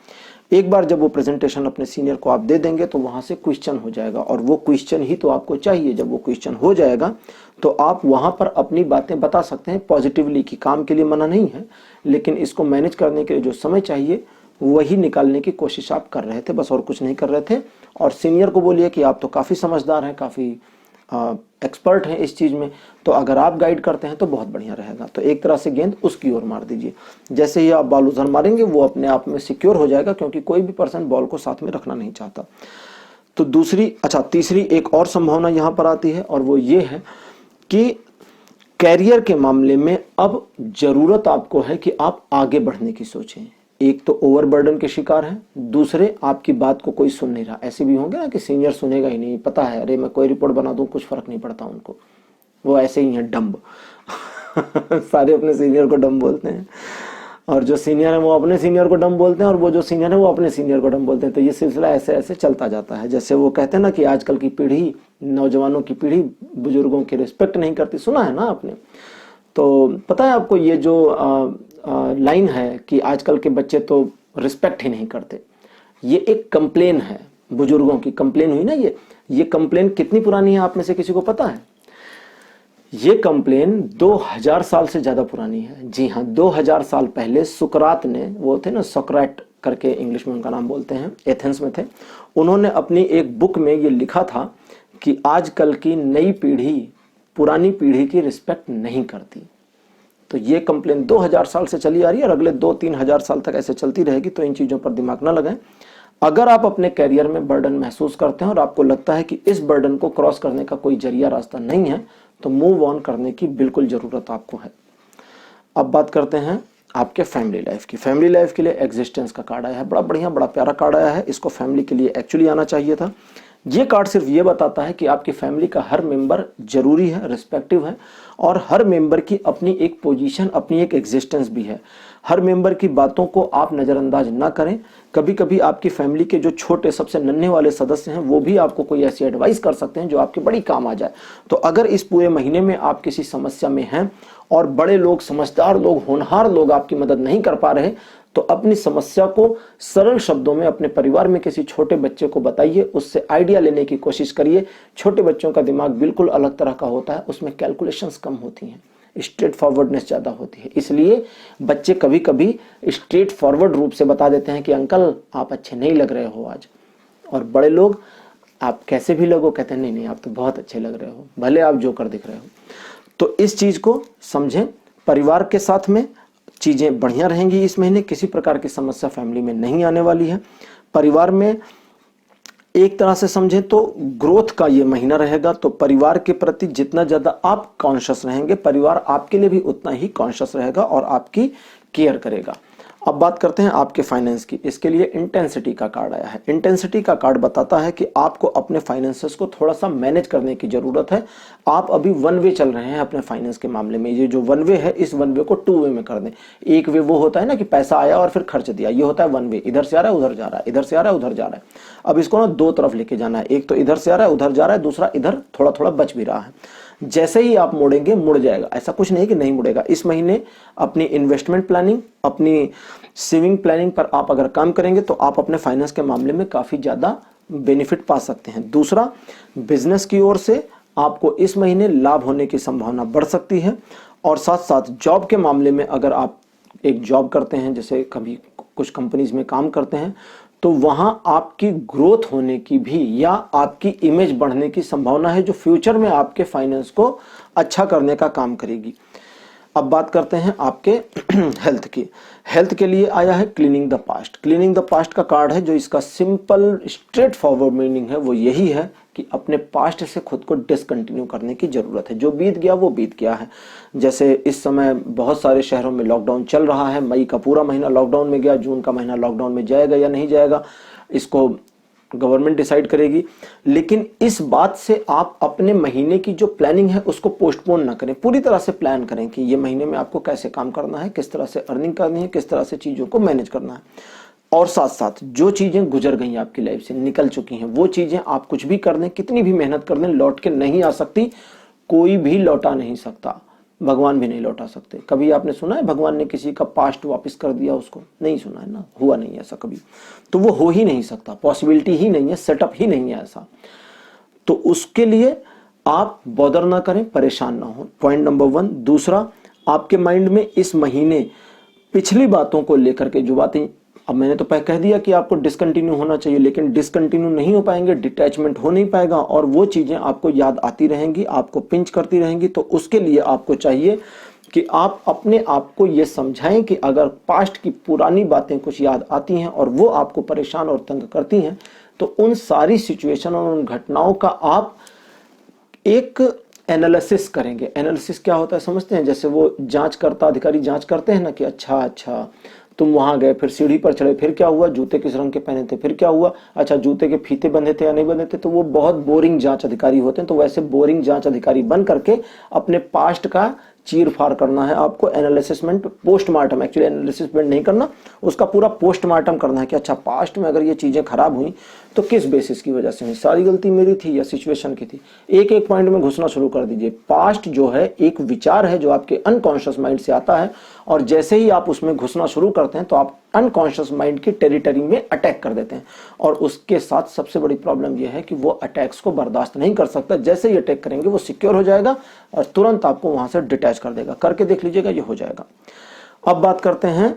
एक बार जब वो प्रेजेंटेशन अपने सीनियर को आप दे देंगे तो वहां से क्वेश्चन हो जाएगा, और वो क्वेश्चन ही तो आपको चाहिए। जब वो क्वेश्चन हो जाएगा तो आप वहां पर अपनी बातें बता सकते हैं पॉजिटिवली, कि काम के लिए मना नहीं है, लेकिन इसको मैनेज करने के लिए जो समय चाहिए वही निकालने की कोशिश आप कर रहे थे, बस और कुछ नहीं कर रहे थे। और सीनियर को बोलिए कि आप तो काफी समझदार हैं, काफी एक्सपर्ट हैं इस चीज में, तो अगर आप गाइड करते हैं तो बहुत बढ़िया रहेगा। तो एक तरह से गेंद उसकी ओर मार दीजिए। जैसे ही आप बॉल उधर मारेंगे वो अपने आप में सिक्योर हो जाएगा, क्योंकि कोई भी पर्सन बॉल को साथ में रखना नहीं चाहता। तो तीसरी एक और संभावना यहां पर आती है, और वो ये है कि कैरियर के मामले में अब जरूरत आपको है कि आप आगे बढ़ने की सोचें। एक तो ओवरबर्डन के शिकार हैं, दूसरे आपकी बात को कोई सुन नहीं रहा। ऐसे भी होंगे ना कि सीनियर सुनेगा ही नहीं, पता है अरे मैं कोई रिपोर्ट बना दूं कुछ फर्क नहीं पड़ता उनको, वो ऐसे ही है डम्ब सारे अपने सीनियर को डम्ब बोलते हैं, और जो सीनियर है वो अपने सीनियर को डम्ब बोलते हैं, और वो जो सीनियर है वो अपने सीनियर को डम्ब बोलते हैं। तो ये सिलसिला ऐसे ऐसे चलता जाता है। जैसे वो कहते हैं ना कि आजकल की पीढ़ी, नौजवानों की पीढ़ी बुजुर्गों की रिस्पेक्ट नहीं करती, सुना है ना आपने। तो पता है आपको ये जो लाइन है कि आजकल के बच्चे तो रिस्पेक्ट ही नहीं करते, ये एक कंप्लेन है। बुजुर्गों की कंप्लेन हुई ना, ये कंप्लेन कितनी पुरानी है आप में से किसी को पता है? ये कंप्लेन 2000 साल से ज्यादा पुरानी है। जी हाँ, 2000 साल पहले सुकरात ने, वो थे ना सोक्रेट करके इंग्लिश में उनका नाम बोलते हैं, एथेंस में थे, उन्होंने अपनी एक बुक में ये लिखा था कि आजकल की नई पीढ़ी पुरानी पीढ़ी की रिस्पेक्ट नहीं करती। तो ये कंप्लेन 2000 साल से चली आ रही है और अगले 2-3 हजार साल तक ऐसे चलती रहेगी। तो इन चीजों पर दिमाग ना लगाएं। अगर आप अपने कैरियर में बर्डन महसूस करते हैं और आपको लगता है कि इस बर्डन को क्रॉस करने का कोई जरिया रास्ता नहीं है, तो मूव ऑन करने की बिल्कुल जरूरत आपको है। अब बात करते हैं आपके फैमिली लाइफ की। फैमिली लाइफ के लिए एग्जिस्टेंस का कार्ड आया है, बड़ा बढ़िया, बड़ा प्यारा कार्ड आया है। इसको फैमिली के लिए एक्चुअली आना चाहिए था। ये कार्ड सिर्फ ये बताता है कि आपकी फैमिली का हर मेंबर जरूरी है, रिस्पेक्टिव है, और हर मेंबर की अपनी एक पोजीशन, अपनी एक एग्जिस्टेंस भी है। हर मेंबर की बातों को आप नजरअंदाज ना करें। कभी कभी आपकी फैमिली के जो छोटे, सबसे नन्हे वाले सदस्य हैं, वो भी आपको कोई ऐसी एडवाइस कर सकते हैं जो आपके बड़ी काम आ जाए। तो अगर इस पूरे महीने में आप किसी समस्या में हैं और बड़े लोग, समझदार लोग, होनहार लोग आपकी मदद नहीं कर पा रहे, तो अपनी समस्या को सरल शब्दों में अपने परिवार में किसी छोटे बच्चे को बताइए, उससे आइडिया लेने की कोशिश करिए। छोटे बच्चों का दिमाग बिल्कुल अलग तरह का होता है, उसमें कैलकुलेशंस कम होती हैं, स्ट्रेट फॉरवर्डनेस ज्यादा होती है। इसलिए बच्चे कभी कभी स्ट्रेट फॉरवर्ड रूप से बता देते हैं कि अंकल आप अच्छे नहीं लग रहे हो आज, और बड़े लोग आप कैसे भी लगो कहते हैं नहीं नहीं आप तो बहुत अच्छे लग रहे हो, भले आप जोकर दिख रहे हो। तो इस चीज को समझें। परिवार के साथ में चीजें बढ़िया रहेंगी इस महीने, किसी प्रकार की समस्या फैमिली में नहीं आने वाली है। परिवार में एक तरह से समझें तो ग्रोथ का ये महीना रहेगा। तो परिवार के प्रति जितना ज्यादा आप कॉन्शियस रहेंगे, परिवार आपके लिए भी उतना ही कॉन्शियस रहेगा और आपकी केयर करेगा। अब बात करते हैं आपके फाइनेंस की। इसके लिए इंटेंसिटी का कार्ड आया है। इंटेंसिटी का कार्ड बताता है कि आपको अपने फाइनेंसेस को थोड़ा सा मैनेज करने की जरूरत है। आप अभी वन वे चल रहे हैं अपने फाइनेंस के मामले में। ये जो वन वे है, इस वन वे को टू वे में कर दें। एक वे वो होता है ना कि पैसा आया और फिर खर्च दिया, ये होता है वन वे, इधर से आ रहा है उधर जा रहा है, इधर से आ रहा है उधर जा रहा है। अब इसको ना दो तरफ लेके जाना है, एक तो इधर से आ रहा है उधर जा रहा है, दूसरा इधर थोड़ा थोड़ा बच भी रहा है। जैसे ही आप मोड़ेंगे मुड़ जाएगा, ऐसा कुछ नहीं कि नहीं मुड़ेगा। इस महीने अपनी इन्वेस्टमेंट प्लानिंग, अपनी सेविंग प्लानिंग पर आप अगर काम करेंगे तो आप अपने फाइनेंस के मामले में काफी ज्यादा बेनिफिट पा सकते हैं। दूसरा, बिजनेस की ओर से आपको इस महीने लाभ होने की संभावना बढ़ सकती है। और साथ साथ जॉब के मामले में अगर आप एक जॉब करते हैं, जैसे कभी कुछ कंपनीज में काम करते हैं, तो वहां आपकी ग्रोथ होने की भी या आपकी इमेज बढ़ने की संभावना है, जो फ्यूचर में आपके फाइनेंस को अच्छा करने का काम करेगी। अब बात करते हैं आपके हेल्थ की। हेल्थ के लिए आया है cleaning the past. Cleaning the past का कार्ड है, जो इसका सिंपल स्ट्रेट फॉरवर्ड मीनिंग है वो यही है कि अपने पास्ट से खुद को डिसकंटिन्यू करने की जरूरत है। जो बीत गया वो बीत गया है। जैसे इस समय बहुत सारे शहरों में लॉकडाउन चल रहा है, मई का पूरा महीना लॉकडाउन में गया, जून का महीना लॉकडाउन में जाएगा या नहीं जाएगा इसको गवर्नमेंट डिसाइड करेगी। लेकिन इस बात से आप अपने महीने की जो प्लानिंग है उसको पोस्टपोन ना करें, पूरी तरह से प्लान करें कि ये महीने में आपको कैसे काम करना है, किस तरह से अर्निंग करनी है, किस तरह से चीजों को मैनेज करना है। और साथ साथ जो चीजें गुजर गई आपकी लाइफ से, निकल चुकी हैं, वो चीजें आप कुछ भी कर दें, कितनी भी मेहनत कर दें, लौट के नहीं आ सकती। कोई भी लौटा नहीं सकता, भगवान भी नहीं लौटा सकते। कभी आपने सुना है भगवान ने किसी का पास्ट वापस कर दिया? उसको नहीं सुना है ना, हुआ नहीं ऐसा कभी। तो वो हो ही नहीं सकता, पॉसिबिलिटी ही नहीं है, सेटअप ही नहीं है ऐसा। तो उसके लिए आप बॉदर ना करें, परेशान ना हो, पॉइंट नंबर 1। दूसरा, आपके माइंड में इस महीने पिछली बातों को लेकर के जो बातें, अब मैंने तो कह दिया कि आपको डिसकंटिन्यू होना चाहिए, लेकिन डिसकंटिन्यू नहीं हो पाएंगे, डिटैचमेंट हो नहीं पाएगा, और वो चीजें आपको याद आती रहेंगी, आपको पिंच करती रहेंगी। तो उसके लिए आपको चाहिए कि आप अपने आप को ये समझाएं कि अगर पास्ट की पुरानी बातें कुछ याद आती हैं और वो आपको परेशान और तंग करती हैं, तो उन सारी सिचुएशन और उन घटनाओं का आप एक एनालिसिस करेंगे। एनालिसिस क्या होता है समझते हैं? जैसे वो जांचकर्ता अधिकारी जांच करते हैं ना कि अच्छा तुम वहां गए, फिर सीढ़ी पर चढ़े, फिर क्या हुआ, जूते किस रंग के पहने थे, फिर क्या हुआ, अच्छा जूते के फीते बंधे थे या नहीं बंधे थे। तो वो बहुत बोरिंग जांच अधिकारी होते हैं। तो वैसे बोरिंग जांच अधिकारी बन करके अपने पास्ट का चीर फाड़ करना है आपको, एनालिसिसमेंट पोस्टमार्टम, एक्चुअली एनालिसिसमेंट नहीं करना, उसका पूरा पोस्टमार्टम करना है कि अच्छा पास्ट में अगर ये चीज़ें खराब हुई तो किस बेसिस की वजह से हुई, सारी गलती मेरी थी या सिचुएशन की थी। एक एक पॉइंट में घुसना शुरू कर दीजिए। पास्ट जो है एक विचार है जो आपके अनकॉन्शियस माइंड से आता है, और जैसे ही आप उसमें घुसना शुरू करते हैं तो आप अनकॉन्शियस माइंड की टेरिटरी में अटैक कर देते हैं, और उसके साथ सबसे बड़ी प्रॉब्लम यह है कि वो अटैक्स को बर्दाश्त नहीं कर सकता। जैसे ही अटैक करेंगे वो सिक्योर हो जाएगा और तुरंत आपको वहां से डिटैच कर देगा। करके देख लीजिएगा, ये हो जाएगा। अब बात करते हैं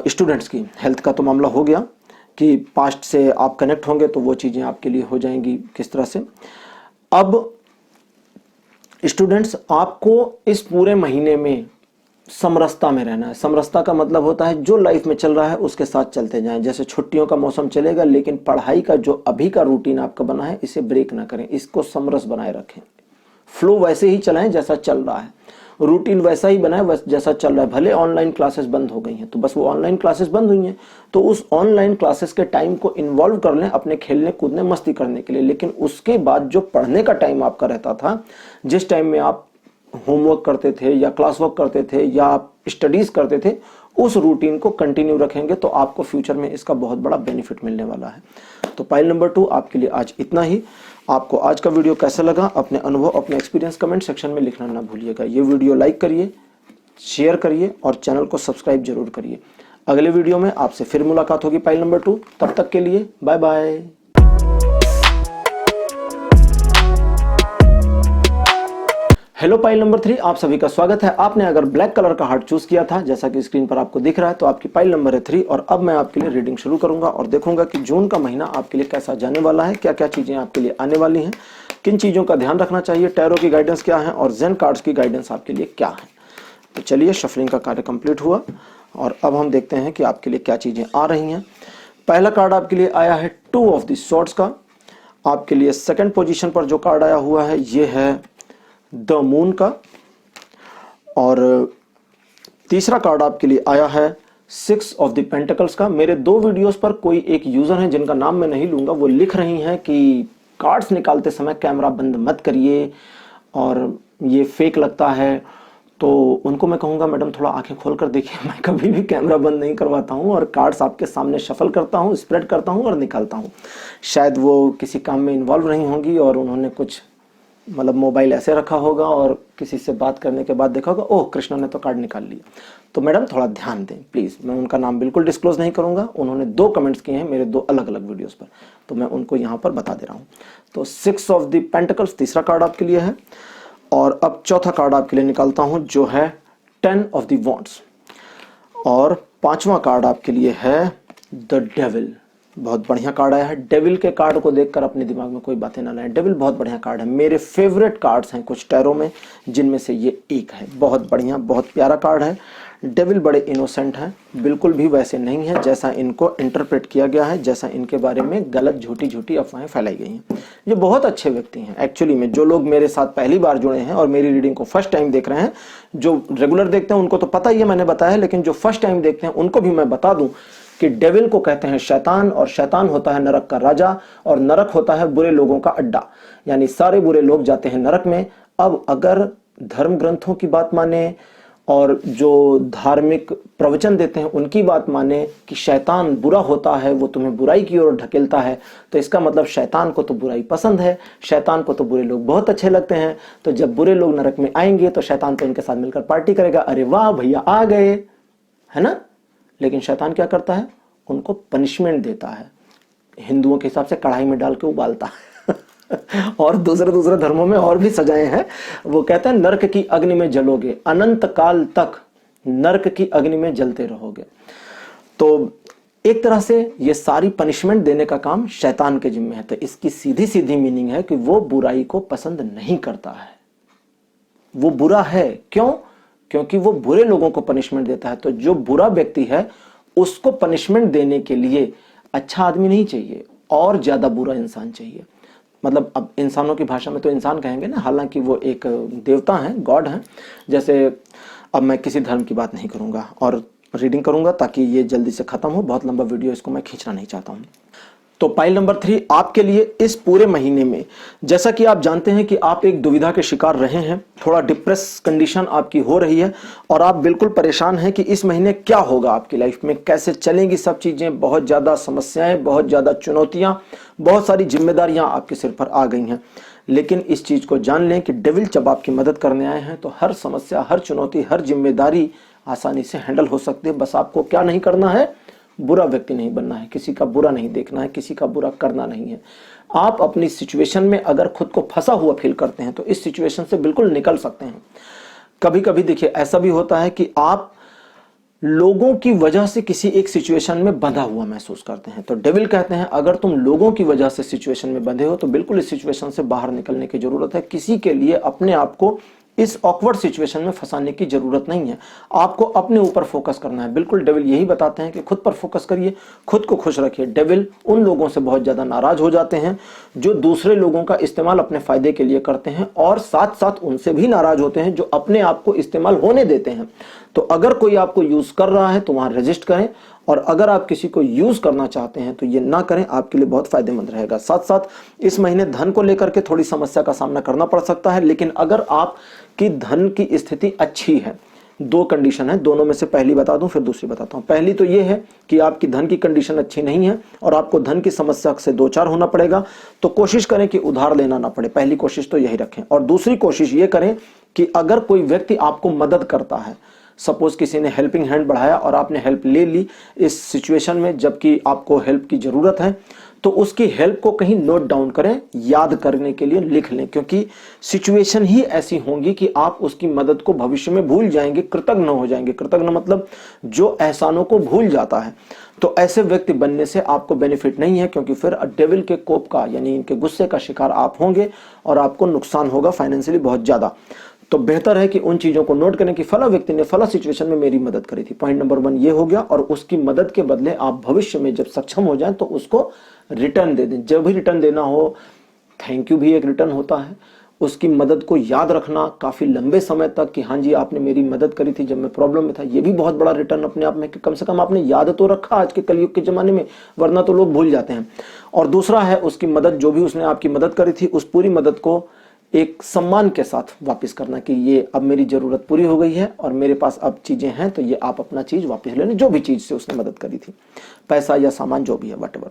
स्टूडेंट्स की। हेल्थ का तो मामला हो गया कि पास्ट से आप कनेक्ट होंगे तो वो चीज़ें आपके लिए हो जाएंगी किस तरह से। अब स्टूडेंट्स, आपको इस पूरे महीने में समरसता में रहना है। समरसता का मतलब होता है जो लाइफ में चल रहा है उसके साथ चलते जाएं। जैसे छुट्टियों का मौसम चलेगा, लेकिन पढ़ाई का जो अभी का रूटीन आपका बना है इसे ब्रेक ना करें, इसको समरस बनाए रखें। फ्लो वैसे ही चलाएं जैसा चल रहा है, रूटीन वैसा ही बनाए जैसा चल रहा है। भले ऑनलाइन क्लासेस बंद हो गई हैं तो बस वो ऑनलाइन क्लासेस बंद हुई हैं तो उस ऑनलाइन क्लासेस के टाइम को इन्वॉल्व कर लें अपने खेलने कूदने मस्ती करने के लिए। लेकिन उसके बाद जो पढ़ने का टाइम आपका रहता था, जिस टाइम में आप होमवर्क करते थे या क्लास वर्क करते थे या आप स्टडीज करते थे, उस रूटीन को कंटिन्यू रखेंगे तो आपको फ्यूचर में इसका बहुत बड़ा बेनिफिट मिलने वाला है। तो पाइल नंबर 2 आपके लिए आज इतना ही। आपको आज का वीडियो कैसा लगा, अपने अनुभव अपने एक्सपीरियंस कमेंट सेक्शन में लिखना ना भूलिएगा। ये वीडियो लाइक करिए, शेयर करिए और चैनल को सब्सक्राइब जरूर करिए। अगले वीडियो में आपसे फिर मुलाकात होगी पाइल नंबर 2। तब तक के लिए bye bye. Hello pile number 3, आप सभी का स्वागत है। आपने अगर ब्लैक कलर का हार्ट चूज किया था जैसा कि स्क्रीन पर आपको दिख रहा है तो आपकी पाइल नंबर है 3। और अब मैं आपके लिए रीडिंग शुरू करूंगा और देखूंगा कि जून का महीना आपके लिए कैसा जाने वाला है, क्या क्या चीजें आपके लिए आने वाली हैं, किन चीजों का ध्यान रखना चाहिए, टैरो की गाइडेंस क्या है और जेन कार्ड्स की गाइडेंस आपके लिए क्या है। तो चलिए, शफलिंग का कार्य कंप्लीट हुआ और अब हम देखते हैं कि आपके लिए क्या चीजें आ रही हैं। पहला कार्ड आपके लिए आया है 2 ऑफ द स्वॉर्ड्स का। आपके लिए सेकंड पोजीशन पर जो कार्ड आया हुआ है ये है द मून का, और तीसरा कार्ड आपके लिए आया है 6 ऑफ द पेंटिकल्स का। मेरे 2 वीडियोस पर कोई एक यूजर है जिनका नाम मैं नहीं लूंगा, वो लिख रही हैं कि कार्ड्स निकालते समय कैमरा बंद मत करिए और ये फेक लगता है। तो उनको मैं कहूंगा मैडम थोड़ा आंखें खोल कर देखिए, मैं कभी भी कैमरा बंद नहीं करवाता हूं और कार्ड्स आपके सामने शफल करता हूं, स्प्रेड करता हूं और निकालता हूं। शायद वो किसी काम में इन्वॉल्व नहीं होंगी और उन्होंने कुछ मतलब मोबाइल ऐसे रखा होगा और किसी से बात करने के बाद देखा होगा ओह कृष्णा ने तो कार्ड निकाल लिया। तो मैडम थोड़ा ध्यान दें प्लीज। मैं उनका नाम बिल्कुल डिस्क्लोज नहीं करूंगा, उन्होंने 2 कमेंट्स किए हैं मेरे 2 अलग अलग वीडियोस पर, तो मैं उनको यहां पर बता दे रहा हूं। तो 6 ऑफ द पेंटिकल्स तीसरा कार्ड आपके लिए है। और अब चौथा कार्ड आपके लिए निकालता हूं जो है 10 ऑफ द वॉन्ड्स, और 5वां कार्ड आपके लिए है द डेविल। बहुत बढ़िया कार्ड आया है। डेविल के कार्ड को देखकर अपने दिमाग में कोई बातें ना लाएं, डेविल बहुत बढ़िया कार्ड है। मेरे फेवरेट कार्ड्स हैं कुछ टैरो में, जिनमें से ये एक है। बहुत बढ़िया, बहुत प्यारा कार्ड है। डेविल बड़े इनोसेंट हैं, बिल्कुल भी वैसे नहीं है जैसा इनको इंटरप्रेट किया गया है, जैसा इनके बारे में गलत झूठी अफवाहें फैलाई गई हैं। ये बहुत अच्छे व्यक्ति हैं एक्चुअली में। जो लोग मेरे साथ पहली बार जुड़े हैं और मेरी रीडिंग को फर्स्ट टाइम देख रहे हैं, जो रेगुलर देखते हैं उनको तो पता ही है, मैंने बताया, लेकिन जो फर्स्ट टाइम देखते हैं उनको भी मैं बता दूं कि डेविल को कहते हैं शैतान, और शैतान होता है नरक का राजा, और नरक होता है बुरे लोगों का अड्डा, यानी सारे बुरे लोग जाते हैं नरक में। अब अगर धर्म ग्रंथों की बात माने और जो धार्मिक प्रवचन देते हैं उनकी बात माने कि शैतान बुरा होता है, वो तुम्हें बुराई की ओर ढकेलता है, तो इसका मतलब शैतान को तो बुराई पसंद है, शैतान को तो बुरे लोग बहुत अच्छे लगते हैं। तो जब बुरे लोग नरक में आएंगे तो शैतान तो इनके साथ मिलकर पार्टी करेगा, अरे वाह भैया आ गए, है ना। लेकिन शैतान क्या करता है, उनको पनिशमेंट देता है, हिंदुओं के हिसाब से कढ़ाई में डाल के उबालता है और दूसरे धर्मों में और भी सजाएं हैं। वो कहते हैं नरक की अग्नि में जलोगे, अनंत काल तक नरक की अग्नि में जलते रहोगे। तो एक तरह से ये सारी पनिशमेंट देने का काम शैतान के जिम्मे है। तो इसकी सीधी सीधी मीनिंग है कि वो बुराई को पसंद नहीं करता है, वो बुरा है। क्यों? क्योंकि वो बुरे लोगों को पनिशमेंट देता है। तो जो बुरा व्यक्ति है उसको पनिशमेंट देने के लिए अच्छा आदमी नहीं चाहिए, और ज्यादा बुरा इंसान चाहिए। मतलब अब इंसानों की भाषा में तो इंसान कहेंगे ना, हालांकि वो एक देवता हैं, गॉड हैं। जैसे अब मैं किसी धर्म की बात नहीं करूंगा और रीडिंग करूंगा ताकि ये जल्दी से खत्म हो, बहुत लंबा वीडियो इसको मैं खींचना नहीं चाहता हूं। तो पाइल नंबर 3 आपके लिए इस पूरे महीने में, जैसा कि आप जानते हैं कि आप एक दुविधा के शिकार रहे हैं, थोड़ा डिप्रेस कंडीशन आपकी हो रही है और आप बिल्कुल परेशान हैं कि इस महीने क्या होगा आपकी लाइफ में, कैसे चलेंगी सब चीजें, बहुत ज्यादा समस्याएं, बहुत ज्यादा चुनौतियां, बहुत सारी जिम्मेदारियां आपके सिर पर आ गई हैं। लेकिन इस चीज को जान लें कि डेविल जब आपकी मदद करने आए हैं तो हर समस्या, हर चुनौती, हर जिम्मेदारी आसानी से हैंडल हो सकती है। बस आपको क्या नहीं करना है, बुरा व्यक्ति नहीं बनना है, किसी का बुरा नहीं देखना है, किसी का बुरा करना नहीं है। आप अपनी सिचुएशन में अगर खुद को फंसा हुआ फील करते हैं तो इस सिचुएशन से बिल्कुल निकल सकते हैं। कभी कभी देखिए ऐसा भी होता है कि आप लोगों की वजह से किसी एक सिचुएशन में बंधा हुआ महसूस करते हैं, तो डेविल कहते हैं अगर तुम लोगों की वजह से सिचुएशन में बंधे हो तो बिल्कुल इस सिचुएशन से बाहर निकलने की जरूरत है। किसी के लिए अपने आप को इस ऑकवर्ड सिचुएशन में फंसाने की जरूरत नहीं है, आपको अपने ऊपर फोकस करना है। बिल्कुल डेविल यही बताते हैं कि खुद पर फोकस करिए, खुद को खुश रखिए। डेविल उन लोगों से बहुत ज्यादा नाराज हो जाते हैं जो दूसरे लोगों का इस्तेमाल अपने फायदे के लिए करते हैं, और साथ साथ उनसे भी नाराज होते हैं जो अपने आप को इस्तेमाल होने देते हैं। तो अगर कोई आपको यूज कर रहा है तो वहां रेजिस्ट करें, और अगर आप किसी को यूज करना चाहते हैं तो ये ना करें, आपके लिए बहुत फायदेमंद रहेगा। साथ साथ इस महीने धन को लेकर के थोड़ी समस्या का सामना करना पड़ सकता है, लेकिन अगर आपकी धन की स्थिति अच्छी है, दो कंडीशन है, दोनों में से पहली बता दूं फिर दूसरी बताता हूं। पहली तो ये है कि आपकी धन की कंडीशन अच्छी नहीं है और आपको धन की समस्या से दो चार होना पड़ेगा, तो कोशिश करें कि उधार लेना ना पड़े। पहली कोशिश तो यही रखें। और दूसरी कोशिश ये करें कि अगर कोई व्यक्ति आपको मदद करता है, सपोज किसी ने हेल्पिंग हैंड बढ़ाया और आपने हेल्प ले ली इस सिचुएशन में जबकि आपको हेल्प की जरूरत है, तो उसकी हेल्प को कहीं नोट डाउन करें, याद करने के लिए लिख लें, क्योंकि सिचुएशन ही ऐसी होंगी कि आप उसकी मदद को भविष्य में भूल जाएंगे, कृतज्ञ हो जाएंगे। कृतज्ञ मतलब जो एहसानों को भूल जाता है। तो ऐसे व्यक्ति बनने से आपको बेनिफिट नहीं है, क्योंकि फिर डेविल के कोप का यानी इनके गुस्से का शिकार आप होंगे और आपको नुकसान होगा फाइनेंशियली बहुत ज्यादा। तो बेहतर है कि उन चीजों को नोट करें कि फला व्यक्ति ने फला सिचुएशन में मेरी मदद करी थी। पॉइंट नंबर 1 ये हो गया। और उसकी मदद के बदले आप भविष्य में जब सक्षम हो जाएं तो उसको रिटर्न दे दें। जब भी रिटर्न देना हो, थैंक यू भी एक रिटर्न होता है। उसकी मदद को याद रखना काफी लंबे समय तक कि हाँ जी आपने मेरी मदद करी थी जब मैं प्रॉब्लम में था, ये भी बहुत बड़ा रिटर्न अपने आप में कि कम से कम आपने याद तो रखा आज के कलयुग के जमाने में, वरना तो लोग भूल जाते हैं। और दूसरा है उसकी मदद, जो भी उसने आपकी मदद करी थी उस पूरी मदद को एक सम्मान के साथ वापस करना कि ये अब मेरी जरूरत पूरी हो गई है और मेरे पास अब चीजें हैं, तो ये आप अपना चीज वापस ले लें, जो भी चीज से उसने मदद करी थी, पैसा या सामान जो भी है व्हाटएवर।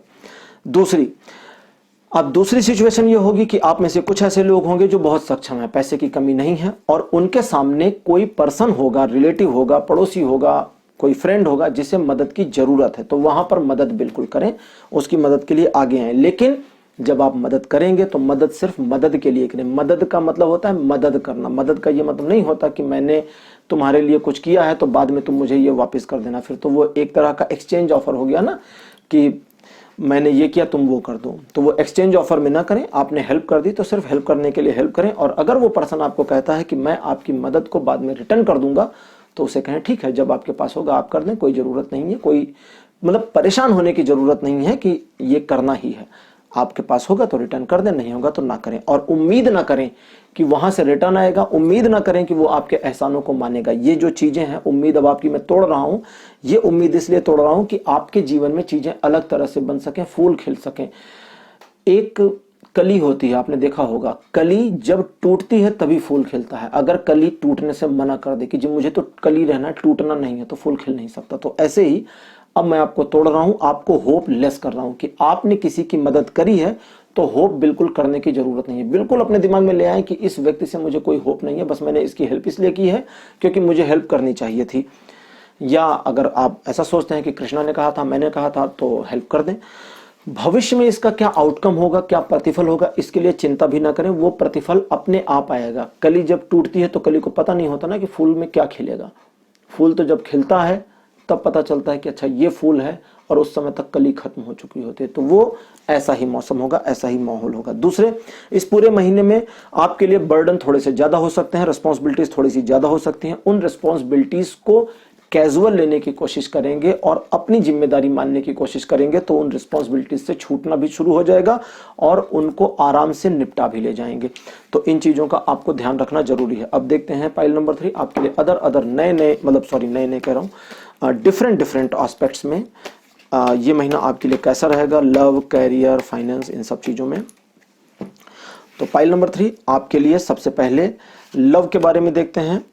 दूसरी सिचुएशन ये होगी कि आप में से कुछ ऐसे लोग होंगे जो बहुत सक्षम हैं, पैसे की कमी नहीं है, और उनके सामने कोई पर्सन होगा, रिलेटिव होगा, पड़ोसी होगा, कोई फ्रेंड होगा जिसे मदद की जरूरत है, तो वहां पर मदद बिल्कुल करें, उसकी मदद के लिए आगे आए। लेकिन जब आप मदद करेंगे तो मदद सिर्फ मदद के लिए करें। मदद का मतलब होता है मदद करना। मदद का ये मतलब नहीं होता कि मैंने तुम्हारे लिए कुछ किया है तो बाद में तुम मुझे ये वापस कर देना, फिर तो वो एक तरह का एक्सचेंज ऑफर हो गया ना, कि मैंने ये किया तुम वो कर दो। तो वो एक्सचेंज ऑफर में ना करें। आपने हेल्प कर दी तो सिर्फ हेल्प करने के लिए हेल्प करें, और अगर वो पर्सन आपको कहता है कि मैं आपकी मदद को बाद में रिटर्न कर दूंगा, तो उसे कहें ठीक है, जब आपके पास होगा आप कर दें, कोई जरूरत नहीं है, कोई मतलब परेशान होने की जरूरत नहीं है कि ये करना ही है। आपके पास होगा तो रिटर्न कर दें, नहीं होगा तो ना करें। और उम्मीद ना करें कि वहां से रिटर्न आएगा, उम्मीद ना करें कि वो आपके एहसानों को मानेगा। ये जो चीजें हैं, उम्मीद अब आपकी मैं तोड़ रहा हूं, ये उम्मीद इसलिए तोड़ रहा हूं कि आपके जीवन में चीजें अलग तरह से बन सकें, फूल खिल सकें। एक कली होती है, आपने देखा होगा, कली जब टूटती है तभी फूल खिलता है। अगर कली टूटने से मना कर दे कि जी मुझे तो कली रहना है, टूटना नहीं है, तो फूल खिल नहीं सकता। तो ऐसे ही अब मैं आपको तोड़ रहा हूं, आपको होप लेस कर रहा हूं कि आपने किसी की मदद करी है तो होप बिल्कुल करने की जरूरत नहीं है। बिल्कुल अपने दिमाग में ले आए कि इस व्यक्ति से मुझे कोई होप नहीं है, बस मैंने इसकी हेल्प इसलिए की है क्योंकि मुझे हेल्प करनी चाहिए थी। या अगर आप ऐसा सोचते हैं कि कृष्णा ने कहा था, मैंने कहा था, तो हेल्प कर दें। भविष्य में इसका क्या आउटकम होगा, क्या प्रतिफल होगा, इसके लिए चिंता भी ना करें, वो प्रतिफल अपने आप आएगा। कली जब टूटती है तो कली को पता नहीं होता ना कि फूल में क्या खिलेगा। फूल तो जब खिलता है तब पता चलता है कि अच्छा ये फूल है, और उस समय तक कली खत्म हो चुकी होती है। तो वो ऐसा ही मौसम होगा, ऐसा ही माहौल होगा। दूसरे, इस पूरे महीने में आपके लिए बर्डन थोड़े से ज्यादा हो सकते हैं, रिस्पॉन्सिबिलिटीज थोड़ी सी ज्यादा हो सकती हैं। उन रिस्पॉन्सिबिलिटीज को कैजुअल लेने की कोशिश करेंगे और अपनी जिम्मेदारी मानने की कोशिश करेंगे, तो उन रिस्पॉन्सिबिलिटीज से छूटना भी शुरू हो जाएगा और उनको आराम से निपटा भी ले जाएंगे। तो इन चीजों का आपको ध्यान रखना जरूरी है। अब देखते हैं पाइल नंबर 3 आपके लिए अदर नए कह रहा हूं, डिफरेंट एस्पेक्ट्स में ये महीना आपके लिए कैसा रहेगा, लव, कैरियर, फाइनेंस, इन सब चीज़ों में। तो पाइल नंबर 3 आपके लिए सबसे पहले लव के बारे में देखते हैं।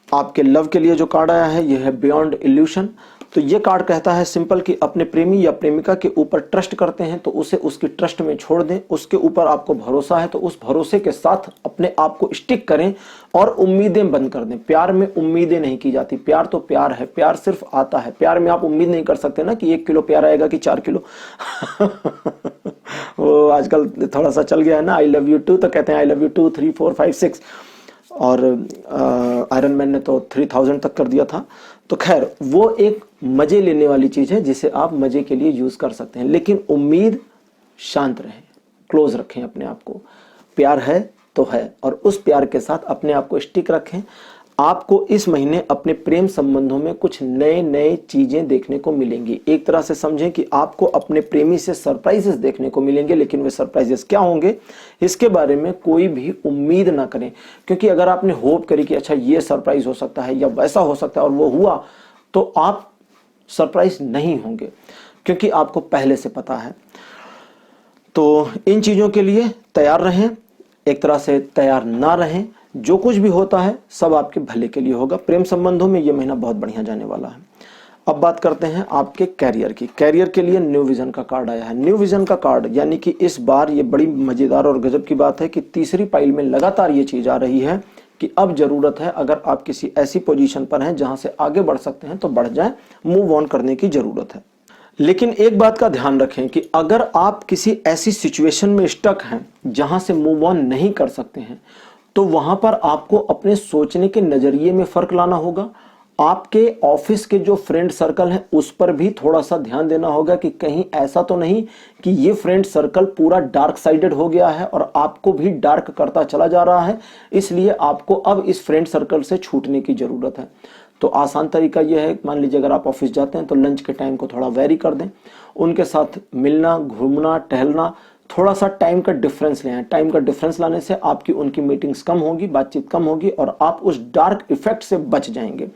आपके लव के लिए जो कार्ड आया है ये है बियॉन्ड इल्यूशन। तो ये कार्ड कहता है सिंपल कि अपने प्रेमी या प्रेमिका के ऊपर ट्रस्ट करते हैं तो उसे उसकी ट्रस्ट में छोड़ दें, उसके ऊपर आपको भरोसा है तो उस भरोसे के साथ अपने आप को स्टिक करें और उम्मीदें बंद कर दें। प्यार में उम्मीदें नहीं की जाती, प्यार तो प्यार है, प्यार सिर्फ आता है। प्यार में आप उम्मीद नहीं कर सकते ना कि 1 किलो प्यार आएगा कि 4 किलो वो आजकल थोड़ा सा चल गया है ना, आई लव यू टू, तो कहते हैं आई लव यू 2 3 4 5 6, और आयरन मैन ने तो 3000 तक कर दिया था। तो खैर वो एक मजे लेने वाली चीज है जिसे आप मजे के लिए यूज कर सकते हैं, लेकिन उम्मीद, शांत रहें, क्लोज रखें अपने आप को। प्यार है तो है और उस प्यार के साथ अपने आप को स्टिक रखें। आपको इस महीने अपने प्रेम संबंधों में कुछ नए नए चीजें देखने को मिलेंगी। एक तरह से समझें कि आपको अपने प्रेमी से सरप्राइजेस देखने को मिलेंगे, लेकिन वे सरप्राइजेस क्या होंगे इसके बारे में कोई भी उम्मीद ना करें, क्योंकि अगर आपने होप करी कि अच्छा ये सरप्राइज हो सकता है या वैसा हो सकता है और वो हुआ तो आप सरप्राइज नहीं होंगे, क्योंकि आपको पहले से पता है। तो इन चीजों के लिए तैयार रहें, एक तरह से तैयार ना रहें। जो कुछ भी होता है सब आपके भले के लिए होगा। प्रेम संबंधों में यह महीना बहुत बढ़िया जाने वाला है। अब बात करते हैं आपके कैरियर की। कैरियर के लिए न्यू विजन का कार्ड आया है। न्यू विजन का कार्ड यानी कि इस बार ये बड़ी मजेदार और गजब की बात है कि तीसरी पाइल में लगातार ये चीज आ रही है कि अब जरूरत है, अगर आप किसी ऐसी पोजीशन पर हैं जहां से आगे बढ़ सकते हैं तो बढ़ जाएं, मूव ऑन करने की जरूरत है। लेकिन एक बात का ध्यान रखें कि अगर आप किसी ऐसी सिचुएशन में स्टक हैं जहां से मूव ऑन नहीं कर सकते हैं तो वहां पर आपको अपने सोचने के नजरिए में फर्क लाना होगा। आपके ऑफिस के जो फ्रेंड सर्कल हैं उस पर भी थोड़ा सा ध्यान देना होगा कि कहीं ऐसा तो नहीं कि ये फ्रेंड सर्कल पूरा डार्क साइडेड हो गया है और आपको भी डार्क करता चला जा रहा है, इसलिए आपको अब इस फ्रेंड सर्कल से छूटने की जरूरत है। तो आसान तरीका यह है, मान लीजिए अगर आप ऑफिस जाते हैं तो लंच के टाइम को थोड़ा वेरी कर दें, उनके साथ मिलना, घूमना, टहलना, थोड़ा सा टाइम का डिफरेंस ले आए। टाइम का डिफरेंस लाने से आपकी उनकी मीटिंग्स कम होगी, बातचीत कम होगी और आप उस डार्क इफेक्ट से बच जाएंगे।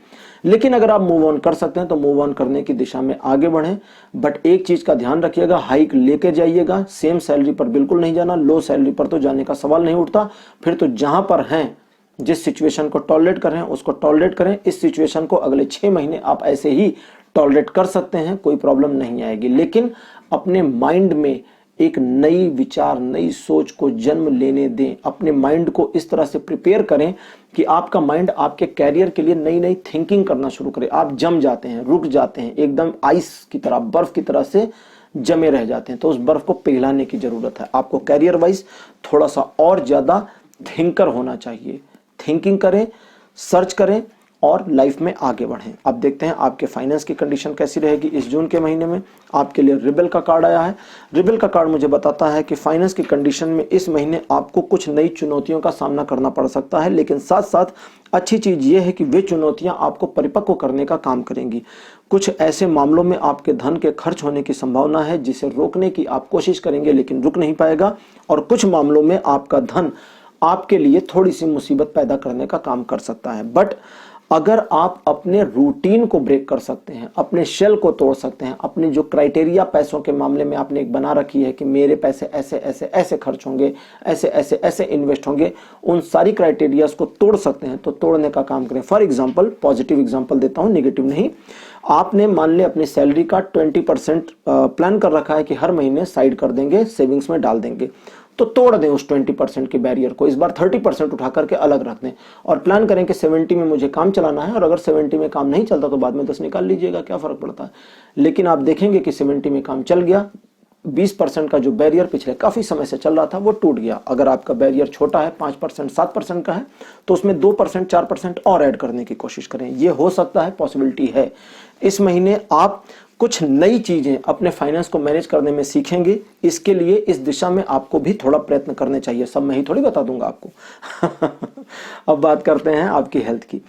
लेकिन अगर आप मूव ऑन कर सकते हैं तो मूव ऑन करने की दिशा में आगे बढ़ें, बट एक चीज का ध्यान रखिएगा, हाइक लेके जाइएगा। सेम सैलरी पर बिल्कुल नहीं जाना, लो सैलरी पर तो जाने का सवाल नहीं उठता। फिर तो जहां पर हैं, जिस सिचुएशन को टॉलरेट कर रहे हैं उसको टॉलरेट करें। इस सिचुएशन को अगले 6 महीने आप ऐसे ही टॉलरेट कर सकते हैं, कोई प्रॉब्लम नहीं आएगी। लेकिन अपने माइंड में एक नई विचार, नई सोच को जन्म लेने दें। अपने माइंड को इस तरह से प्रिपेयर करें कि आपका माइंड आपके कैरियर के लिए नई नई थिंकिंग करना शुरू करे। आप जम जाते हैं, रुक जाते हैं, एकदम आइस की तरह, बर्फ की तरह से जमे रह जाते हैं, तो उस बर्फ को पिघलाने की जरूरत है। आपको कैरियर वाइज थोड़ा सा और ज्यादा थिंकर होना चाहिए। थिंकिंग करें, सर्च करें और लाइफ में आगे बढ़ें। अब देखते हैं आपके फाइनेंस की कंडीशन कैसी रहेगी इस जून के महीने में। आपके लिए रिबल का कार्ड आया है। रिबल का कार्ड मुझे बताता है कि फाइनेंस की कंडीशन में इस महीने आपको कुछ नई चुनौतियों का सामना करना पड़ सकता है, लेकिन साथ साथ अच्छी चीज ये है कि वे चुनौतियां आपको परिपक्व करने का काम करेंगी। कुछ ऐसे मामलों में आपके धन के खर्च होने की संभावना है जिसे रोकने की आप कोशिश करेंगे लेकिन रुक नहीं पाएगा, और कुछ मामलों में आपका धन आपके लिए थोड़ी सी मुसीबत पैदा करने का काम कर सकता है। बट अगर आप अपने रूटीन को ब्रेक कर सकते हैं, अपने शेल को तोड़ सकते हैं, अपनी जो क्राइटेरिया पैसों के मामले में आपने एक बना रखी है कि मेरे पैसे ऐसे ऐसे ऐसे खर्च होंगे, ऐसे ऐसे ऐसे इन्वेस्ट होंगे, उन सारी क्राइटेरियाज को तोड़ सकते हैं तो तोड़ने का काम करें। फॉर एग्जांपल, पॉजिटिव एग्जांपल देता हूं, नेगेटिव नहीं। आपने मान ले अपनी सैलरी का 20% प्लान कर रखा है कि हर महीने साइड कर देंगे, सेविंग्स में डाल देंगे, तो तोड़ दें उस 20% के बैरियर को। इस बार 30% उठा करके अलग रख दें और प्लान करें कि 70 में मुझे काम चलाना है, और अगर 70 में काम नहीं चलता तो बाद में 10 निकाल लीजिएगा, क्या फर्क पड़ता है। लेकिन आप देखेंगे कि 70 में काम चल गया, 20% का जो बैरियर पिछले काफी समय से चल रहा था वो टूट गया। अगर आपका बैरियर छोटा है, 5% 7% का है, तो उसमें 2% 4% और ऐड करने की कोशिश करें। ये हो सकता है, पॉसिबिलिटी है। इस महीने आप कुछ नई चीजें अपने फाइनेंस को मैनेज करने में सीखेंगे। इसके लिए इस दिशा में आपको भी थोड़ा प्रयत्न करने चाहिए। सब मैं ही थोड़ी बता दूंगा आपको। अब बात करते हैं आपकी हेल्थ की।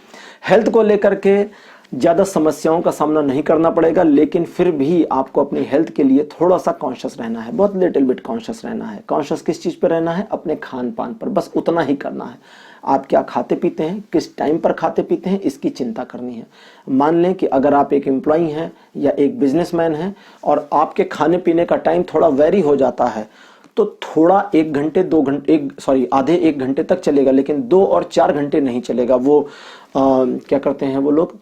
हेल्थ को लेकर के ज्यादा समस्याओं का सामना नहीं करना पड़ेगा, लेकिन फिर भी आपको अपनी हेल्थ के लिए थोड़ा सा कॉन्शियस रहना है, बहुत लिटिल बिट कॉन्शियस रहना है। कॉन्शियस किस चीज पर रहना है? अपने खान पान पर, बस उतना ही करना है। आप क्या खाते पीते हैं, किस टाइम पर खाते पीते हैं, इसकी चिंता करनी है। मान लें कि अगर आप एक एम्प्लॉई हैं या एक बिजनेसमैन हैं और आपके खाने पीने का टाइम थोड़ा वेरी हो जाता है, तो थोड़ा 1 घंटे 2 घंटे आधे 1 घंटे तक चलेगा, लेकिन 2 और 4 घंटे नहीं चलेगा। वो क्या करते हैं वो लोग,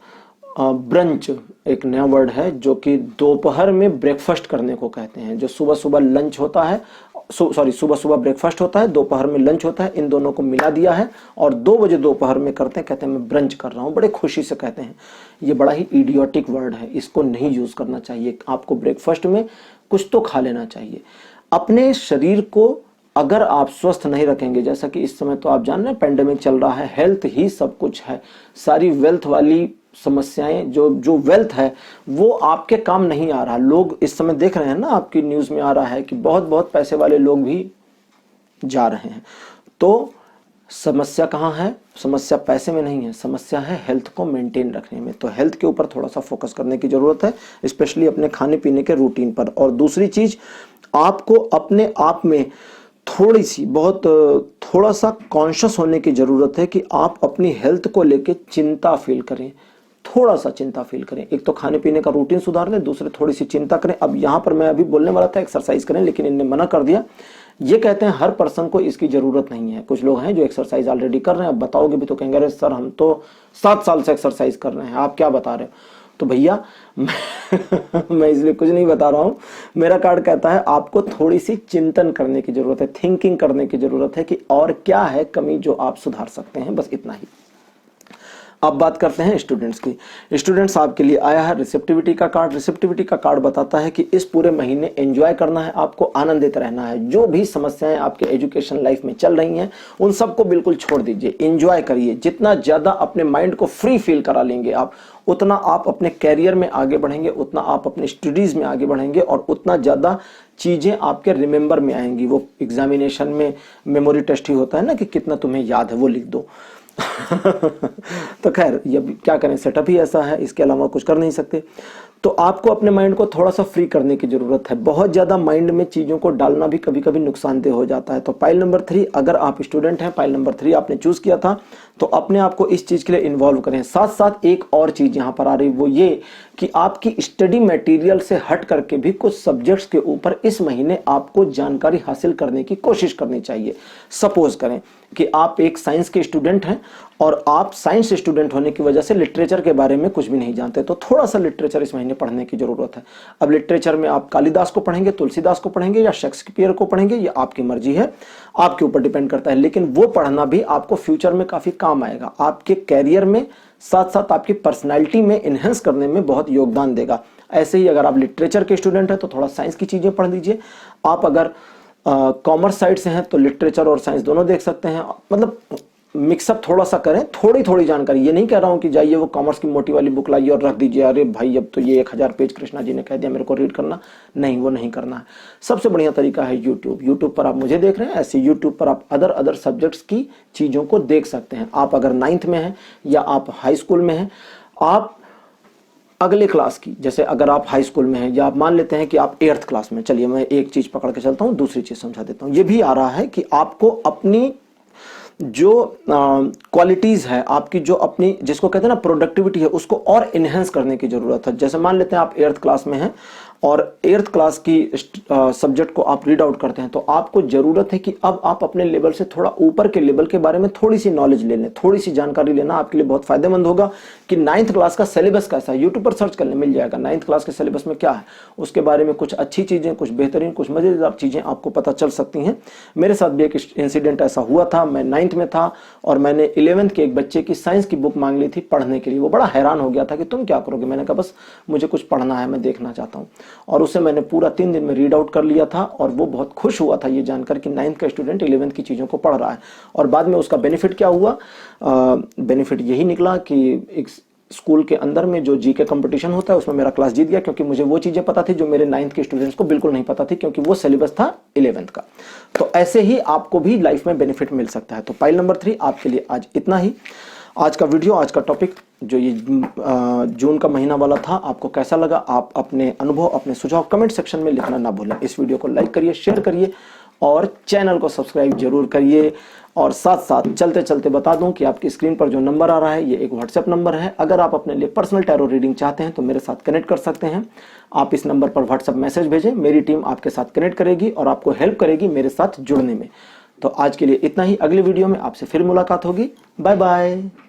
ब्रंच एक नया वर्ड है जो कि दोपहर में ब्रेकफास्ट करने को कहते हैं। जो सुबह सुबह लंच होता है, सुबह सुबह ब्रेकफास्ट होता है, दोपहर में लंच होता है, इन दोनों को मिला दिया है और 2 बजे दोपहर में करते हैं, कहते हैं मैं ब्रंच कर रहा हूं, बड़े खुशी से कहते हैं। ये बड़ा ही इडियोटिक वर्ड है, इसको नहीं यूज करना चाहिए। आपको ब्रेकफास्ट में कुछ तो खा लेना चाहिए। अपने शरीर को अगर आप स्वस्थ नहीं रखेंगे, जैसा कि इस समय तो आप जान रहे हैं पेंडेमिक चल रहा है, हेल्थ ही सब कुछ है, सारी वेल्थ वाली समस्याएं, जो वेल्थ है वो आपके काम नहीं आ रहा। लोग इस समय देख रहे हैं ना, आपकी न्यूज में आ रहा है कि बहुत बहुत पैसे वाले लोग भी जा रहे हैं। तो समस्या कहाँ है? समस्या पैसे में नहीं है, समस्या है हेल्थ को मेंटेन रखने में। तो हेल्थ के ऊपर थोड़ा सा फोकस करने की जरूरत है, स्पेशली अपने खाने पीने के रूटीन पर। और दूसरी चीज, आपको अपने आप में थोड़ा सा कॉन्शियस होने की जरूरत है कि आप अपनी हेल्थ को लेके चिंता फील करें, थोड़ा सा चिंता फील करें। एक तो खाने पीने का रूटीन सुधार लें, दूसरे थोड़ी सी चिंता करें। अब यहां पर मैं अभी बोलने वाला था एक्सरसाइज करें, लेकिन इनने मना कर दिया। ये कहते हैं हर पर्सन को इसकी जरूरत नहीं है। कुछ लोग हैं जो एक्सरसाइज ऑलरेडी कर रहे हैं, अब बताओगे भी तो कहेंगे अरे सर हम तो 7 साल से एक्सरसाइज कर रहे हैं, आप क्या बता रहे हो। तो भैया मैं इसलिए कुछ नहीं बता रहा हूं, मेरा कार्ड कहता है आपको थोड़ी सी चिंतन करने की जरूरत है, थिंकिंग करने की जरूरत है कि और क्या है कमी जो आप सुधार सकते हैं, बस इतना ही। अब बात करते हैं स्टूडेंट्स की। स्टूडेंट्स, आपके लिए आया है रिसेप्टिविटी का कार्ड। रिसेप्टिविटी का कार्ड बताता है कि इस पूरे महीने एंजॉय करना है, आपको आनंदित रहना है। जो भी समस्याएं आपके एजुकेशन लाइफ में चल रही हैं उन सबको बिल्कुल छोड़ दीजिए, एंजॉय करिए। जितना ज्यादा अपने माइंड को फ्री फील करा लेंगे आप, उतना आप अपने कैरियर में आगे बढ़ेंगे, उतना आप अपने स्टडीज में आगे बढ़ेंगे और उतना ज्यादा चीजें आपके रिमेंबर में आएंगी। वो एग्जामिनेशन में मेमोरी टेस्ट ही होता है ना कि कितना तुम्हें याद है, वो लिख दो। तो खैर ये क्या करें, सेटअप ही ऐसा है, इसके अलावा कुछ कर नहीं सकते। तो आपको अपने माइंड को थोड़ा सा फ्री करने की जरूरत है। बहुत ज्यादा माइंड में चीजों को डालना भी कभी कभी नुकसानदेह हो जाता है। तो पाइल नंबर 3, अगर आप स्टूडेंट हैं, पाइल नंबर 3 आपने चूज किया था, तो अपने आप को इस चीज के लिए इन्वॉल्व करें। साथ साथ एक और चीज यहां पर आ रही, वो ये कि आपकी स्टडी मटेरियल से हट करके भी कुछ सब्जेक्ट्स के ऊपर इस महीने आपको जानकारी हासिल करने की कोशिश करनी चाहिए। सपोज करें कि आप एक साइंस के स्टूडेंट हैं और आप साइंस स्टूडेंट होने की वजह से लिटरेचर के बारे में कुछ भी नहीं जानते, तो थोड़ा सा लिटरेचर इस महीने पढ़ने की जरूरत है। अब लिटरेचर में आप कालिदास को पढ़ेंगे, तुलसीदास को पढ़ेंगे या शेक्सपियर को पढ़ेंगे, ये आपकी मर्जी है, आपके ऊपर डिपेंड करता है। लेकिन वो पढ़ना भी आपको फ्यूचर में काफी काम आएगा, आपके कैरियर में, साथ साथ आपकी पर्सनैलिटी में इनहेंस करने में बहुत योगदान देगा। ऐसे ही अगर आप लिटरेचर के स्टूडेंट हैं तो थोड़ा साइंस की चीजें पढ़ लीजिए। आप अगर कॉमर्स साइड से हैं तो लिटरेचर और साइंस दोनों देख सकते हैं। मतलब मिक्सअप थोड़ा सा करें, थोड़ी थोड़ी जानकारी। ये नहीं कह रहा हूं कि जाइए वो कॉमर्स की मोटी वाली बुक लाइए और रख दीजिए, अरे भाई अब तो ये 1000 पेज कृष्णा जी ने कह दिया मेरे को रीड करना, नहीं, वो नहीं करना है। सबसे बढ़िया तरीका है यूट्यूब पर आप मुझे देख रहे हैं, ऐसे यूट्यूब पर आप अदर सब्जेक्ट्स की चीजों को देख सकते हैं। आप अगर 9th में हैं या आप हाई स्कूल में हैं, आप अगले क्लास की, जैसे अगर आप हाई स्कूल में हैं या आप मान लेते हैं कि आप 8th क्लास में, चलिए मैं एक चीज पकड़ के चलता हूं, दूसरी चीज समझा देता हूं। ये भी आ रहा है कि आपको अपनी जो क्वालिटीज है आपकी, जो अपनी जिसको कहते हैं ना प्रोडक्टिविटी है, उसको और इनहेंस करने की जरूरत है। जैसे मान लेते हैं आप 8th क्लास में हैं और 8th क्लास की सब्जेक्ट को आप रीड आउट करते हैं, तो आपको जरूरत है कि अब आप अपने लेवल से थोड़ा ऊपर के लेवल के बारे में थोड़ी सी नॉलेज ले लें, थोड़ी सी जानकारी लेना आपके लिए बहुत फायदेमंद होगा। कि 9th क्लास का सिलेबस कैसा है, यूट्यूब पर सर्च करने मिल जाएगा 9th क्लास के सिलेबस में क्या है, उसके बारे में कुछ अच्छी चीजें, कुछ बेहतरीन, कुछ मजेदार चीजें आपको पता चल सकती हैं। मेरे साथ भी एक इंसिडेंट ऐसा हुआ था। मैं 9th में था और मैंने 11th के एक बच्चे की साइंस की बुक मांग ली थी पढ़ने के लिए। वो बड़ा हैरान हो गया था कि तुम क्या करोगे। मैंने कहा बस मुझे कुछ पढ़ना है, मैं देखना चाहता हूँ, और उसे मैंने पूरा 3 दिन में रीड आउट कर लिया था। और वो बहुत खुश हुआ था ये जानकर कि 9th का स्टूडेंट 11th की चीजों को पढ़ रहा है। और बाद में उसका बेनिफिट क्या हुआ, बेनिफिट यही निकला कि एक स्कूल के अंदर में जो जीके कंपटीशन होता है उसमें मेरा क्लास जीत गया, क्योंकि मुझे वो चीजें पता थी जो मेरे 9th के स्टूडेंट्स को बिल्कुल नहीं पता थी, क्योंकि वो सिलेबस था 11th का। तो ऐसे ही आपको भी लाइफ में बेनिफिट मिल सकता है। तो पाइल नंबर 3 आपके लिए आज इतना ही। आज का वीडियो, आज का टॉपिक जो ये जून का महीना वाला था, आपको कैसा लगा? आप अपने अनुभव, अपने सुझाव कमेंट सेक्शन में लिखना ना भूलें। इस वीडियो को लाइक करिए, शेयर करिए और चैनल को सब्सक्राइब जरूर करिए। और साथ साथ चलते चलते बता दूं कि आपकी स्क्रीन पर जो नंबर आ रहा है ये एक व्हाट्सएप नंबर है। अगर आप अपने लिए पर्सनल टैरो रीडिंग चाहते हैं तो मेरे साथ कनेक्ट कर सकते हैं। आप इस नंबर पर व्हाट्सएप मैसेज भेजें, मेरी टीम आपके साथ कनेक्ट करेगी और आपको हेल्प करेगी मेरे साथ जुड़ने में। तो आज के लिए इतना ही, अगली वीडियो में आपसे फिर मुलाकात होगी। Bye bye.